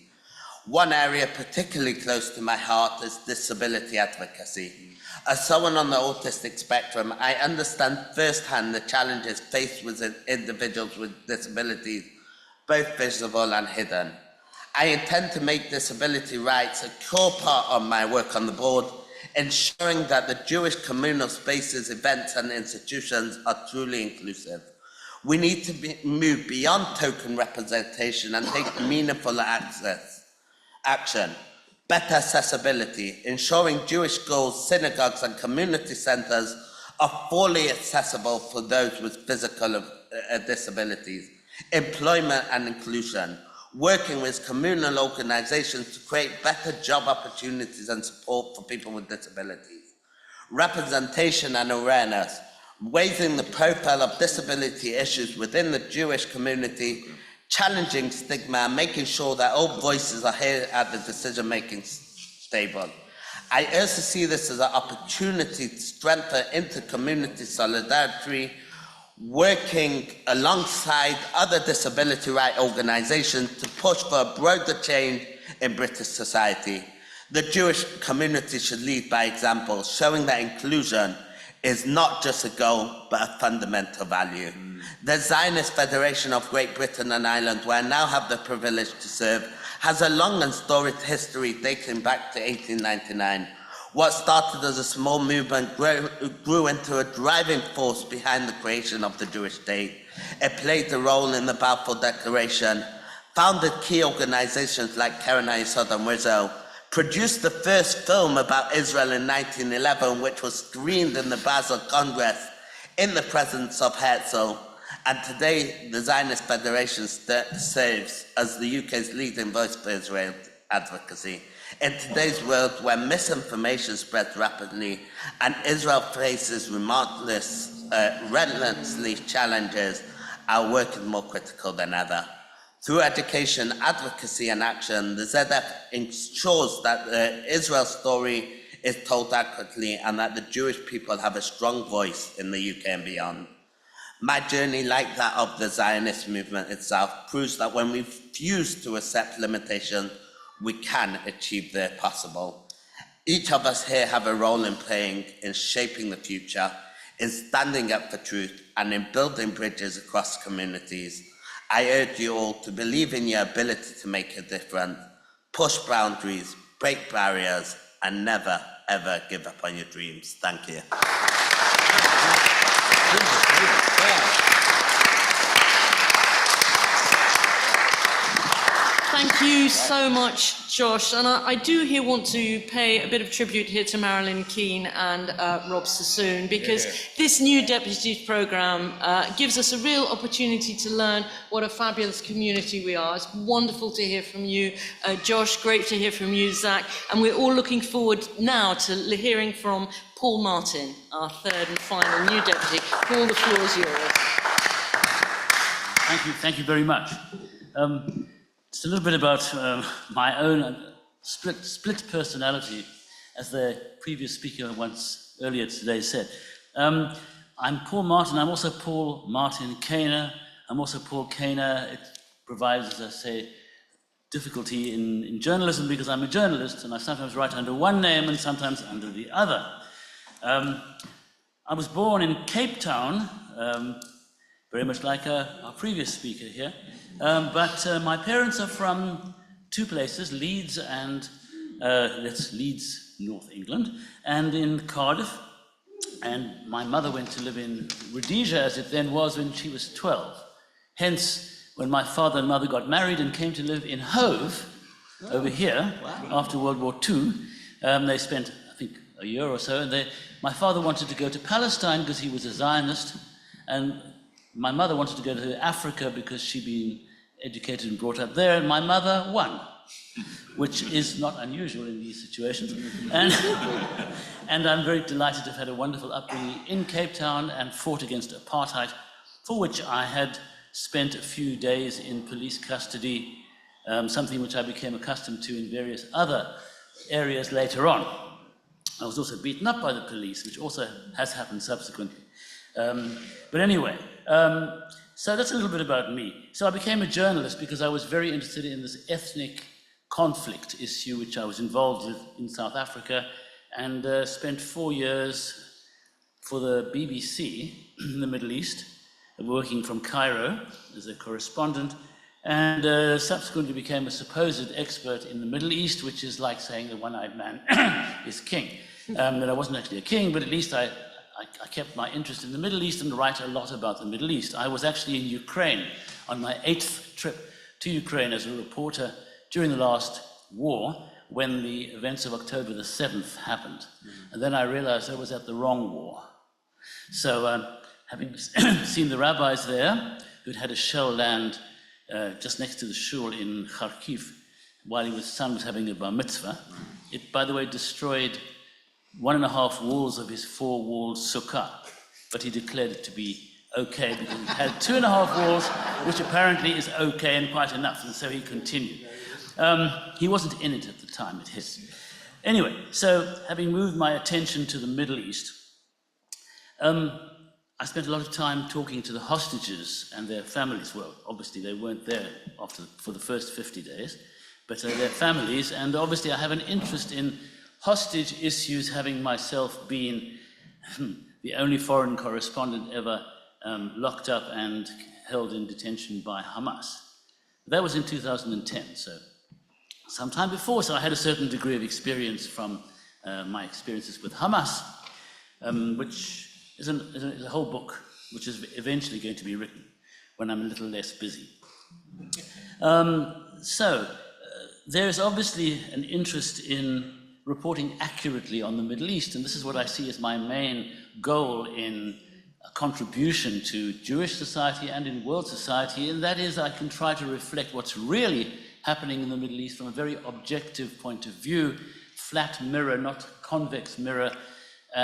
One area particularly close to my heart is disability advocacy. As someone on the autistic spectrum, I understand firsthand the challenges faced with individuals with disabilities, both visible and hidden. I intend to make disability rights a core part of my work on the board, ensuring that the Jewish communal spaces, events, and institutions are truly inclusive. We need to move beyond token representation and take meaningful action. Better accessibility, ensuring Jewish schools, synagogues, and community centers are fully accessible for those with physical disabilities. Employment and inclusion, working with communal organizations to create better job opportunities and support for people with disabilities. Representation and awareness, raising the profile of disability issues within the Jewish community, challenging stigma, and making sure that all voices are heard at the decision-making table. I also see this as an opportunity to strengthen inter-community solidarity, working alongside other disability rights organizations to push for a broader change in British society. The Jewish community should lead by example, showing that inclusion is not just a goal, but a fundamental value. The Zionist Federation of Great Britain and Ireland, where I now have the privilege to serve, has a long and storied history dating back to 1899. What started as a small movement grew into a driving force behind the creation of the Jewish state. It played a role in the Balfour Declaration, founded key organizations like Keren HaYesod and Rizzo, produced the first film about Israel in 1911, which was screened in the Basel Congress in the presence of Herzl, And today, the Zionist Federation serves as the UK's leading voice for Israel advocacy. In today's world, where misinformation spreads rapidly and Israel faces relentlessly challenges, our work is more critical than ever. Through education, advocacy and action, the ZF ensures that the Israel story is told accurately and that the Jewish people have a strong voice in the UK and beyond. My journey, like that of the Zionist movement itself, proves that when we refuse to accept limitations, we can achieve the possible. Each of us here have a role in playing in shaping the future, in standing up for truth, and in building bridges across communities. I urge you all to believe in your ability to make a difference, push boundaries, break barriers, and never, ever give up on your dreams. Thank you. Thank you so much, Josh. And I do here want to pay a bit of tribute here to Marilyn Keane and Rob Sassoon, because this new Deputies programme gives us a real opportunity to learn what a fabulous community we are. It's wonderful to hear from you, Josh, great to hear from you, Zach, and we're all looking forward now to hearing from Paul Martin, our third and final new Deputy. Paul, the floor is yours. Thank you very much. Just a little bit about my own split personality, as the previous speaker once earlier today said. I'm Paul Martin. I'm also Paul Martin Kaner. I'm also Paul Kaner. It provides, as I say, difficulty in journalism because I'm a journalist and I sometimes write under one name and sometimes under the other. I was born in Cape Town, very much like our previous speaker here. But my parents are from two places, Leeds and, that's Leeds, North England, and in Cardiff. And my mother went to live in Rhodesia, as it then was, when she was 12. Hence, when my father and mother got married and came to live in Hove, over here, after World War II, they spent, I think, a year or so. And my father wanted to go to Palestine because he was a Zionist, and my mother wanted to go to Africa because she'd been educated and brought up there, and my mother won, which is not unusual in these situations. And I'm very delighted to have had a wonderful upbringing in Cape Town and fought against apartheid, for which I had spent a few days in police custody, something which I became accustomed to in various other areas later on. I was also beaten up by the police, which also has happened subsequently. But anyway, so that's a little bit about me. So I became a journalist because I was very interested in this ethnic conflict issue, which I was involved with in South Africa, and spent 4 years for the BBC in the Middle East, working from Cairo as a correspondent, and subsequently became a supposed expert in the Middle East, which is like saying the one-eyed man is king. That I wasn't actually a king, but at least I kept my interest in the Middle East and write a lot about the Middle East. I was actually in Ukraine on my 8th trip to Ukraine as a reporter during the last war, when the events of October the 7th happened. And then I realized I was at the wrong war. So having seen the rabbis there, who'd had a shell land just next to the shul in Kharkiv, while his son was having a bar mitzvah, it, by the way, destroyed 1.5 walls of his 4-walled sukkah, but he declared it to be okay because it had 2.5 walls, which apparently is okay and quite enough, and so he continued. He wasn't in it at the time it hit. Anyway, so having moved my attention to the Middle East, I spent a lot of time talking to the hostages and their families. Well, obviously they weren't there for the first 50 days, but their families, and obviously I have an interest in hostage issues, having myself been the only foreign correspondent ever locked up and held in detention by Hamas. That was in 2010, so some time before, so I had a certain degree of experience from my experiences with Hamas, which is a whole book, which is eventually going to be written when I'm a little less busy. There is obviously an interest in reporting accurately on the Middle East, and this is what I see as my main goal in contribution to Jewish society and in world society, and that is I can try to reflect what's really happening in the Middle East from a very objective point of view, flat mirror, not convex mirror,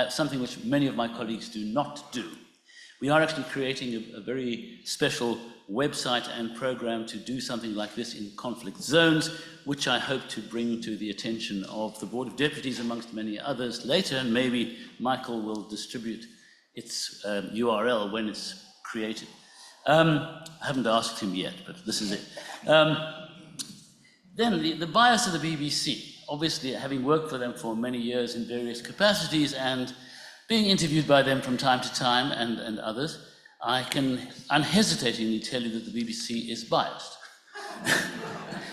something which many of my colleagues do not do. We are actually creating a very special website and program to do something like this in conflict zones, which I hope to bring to the attention of the Board of Deputies amongst many others later, and maybe Michael will distribute its URL when it's created. I haven't asked him yet, but this is it. Then the bias of the BBC, obviously having worked for them for many years in various capacities and being interviewed by them from time to time and others, I can unhesitatingly tell you that the BBC is biased,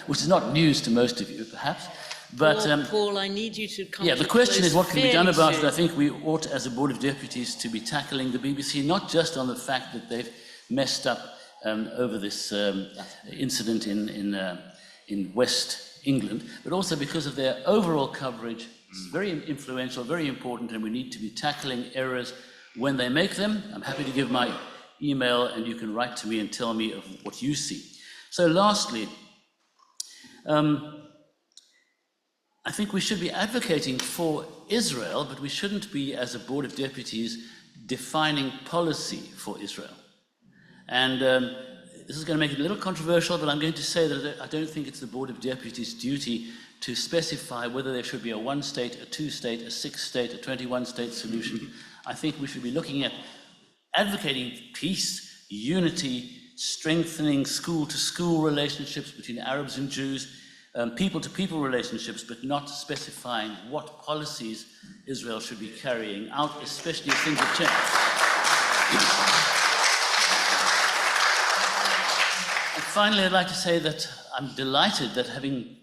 which is not news to most of you, perhaps. But Paul, I need you to come. Yeah, the question is what can be done about it. I think we ought, as a Board of Deputies, to be tackling the BBC, not just on the fact that they've messed up over this incident in West England, but also because of their overall coverage. It's very influential, very important, and we need to be tackling errors when they make them. I'm happy to give my email, and you can write to me and tell me of what you see. So lastly, I think we should be advocating for Israel, but we shouldn't be, as a Board of Deputies, defining policy for Israel. And this is going to make it a little controversial, but I'm going to say that I don't think it's the Board of Deputies' duty to specify whether there should be a one-state, a two-state, a six-state, a 21-state solution. I think we should be looking at advocating peace, unity, strengthening school-to-school relationships between Arabs and Jews, people-to-people relationships, but not specifying what policies Israel should be carrying out, especially if things have changed. And finally, I'd like to say that I'm delighted that, having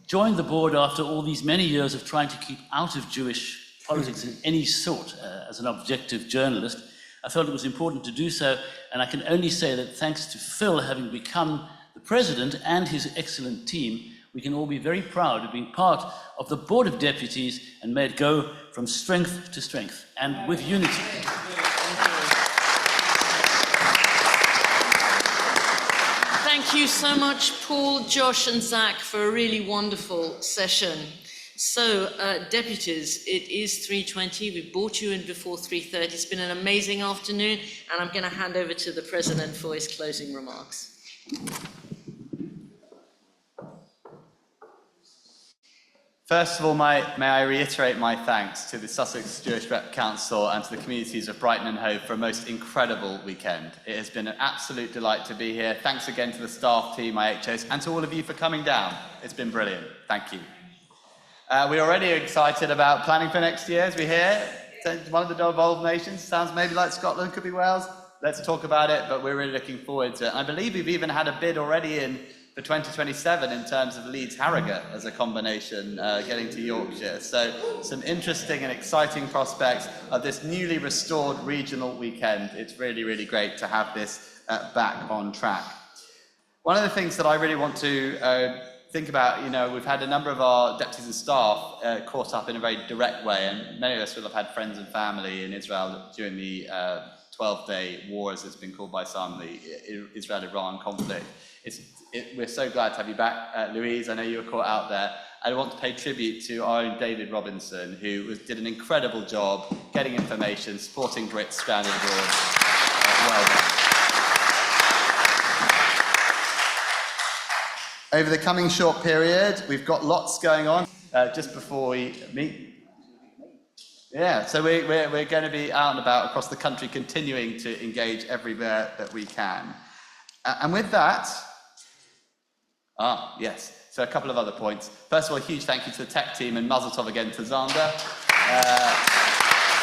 joined the board after all these many years of trying to keep out of Jewish politics in any sort as an objective journalist, I felt it was important to do so, and I can only say that thanks to Phil having become the president and his excellent team, we can all be very proud of being part of the Board of Deputies and may it go from strength to strength and with unity. Thank you so much, Paul, Josh and Zach, for a really wonderful session. So, deputies, it is 3:20. We brought you in before 3:30. It's been an amazing afternoon, and I'm going to hand over to the President for his closing remarks. First of all, may I reiterate my thanks to the Sussex Jewish Rep Council and to the communities of Brighton and Hove for a most incredible weekend. It has been an absolute delight to be here. Thanks again to the staff team, my HOs, and to all of you for coming down. It's been brilliant. Thank you. We're already excited about planning for next year, as we hear. One of the devolved nations, sounds maybe like Scotland, could be Wales. Let's talk about it, but we're really looking forward to it. I believe we've even had a bid already in for 2027 in terms of Leeds-Harrogate as a combination, getting to Yorkshire. So some interesting and exciting prospects of this newly restored regional weekend. It's really, really great to have this back on track. One of the things that I really want to think about, we've had a number of our deputies and staff caught up in a very direct way, and many of us will have had friends and family in Israel during the 12-day war, as it's been called by some, the Israel-Iran conflict. We're so glad to have you back, Louise. I know you were caught out there. I want to pay tribute to our own David Robinson, who did an incredible job getting information, supporting Brits stranded abroad. Well done. Over the coming short period, we've got lots going on. Just before we meet. Yeah, so we're going to be out and about across the country, continuing to engage everywhere that we can. And with that, yes, so a couple of other points. First of all, a huge thank you to the tech team, and mazel tov again to Zander.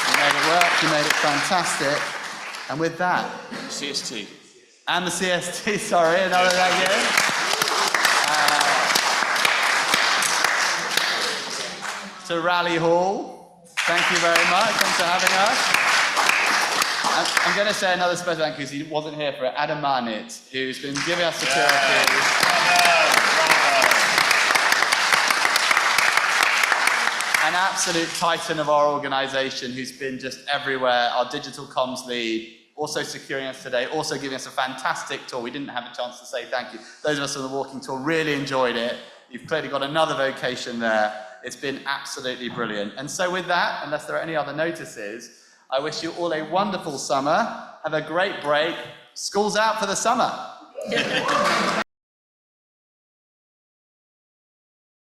You made it work, you made it fantastic. And with that... CST. And the CST, sorry, another thank you. To Rally Hall, thank you very much, thanks for having us. I'm going to say another special thank you, because he wasn't here for it, Adam Marnit, who's been giving us security. an absolute titan of our organisation who's been just everywhere, our digital comms lead, also securing us today, also giving us a fantastic tour. We didn't have a chance to say thank you. Those of us on the walking tour really enjoyed it. You've clearly got another vocation there. It's been absolutely brilliant. And so with that, unless there are any other notices, I wish you all a wonderful summer. Have a great break. School's out for the summer.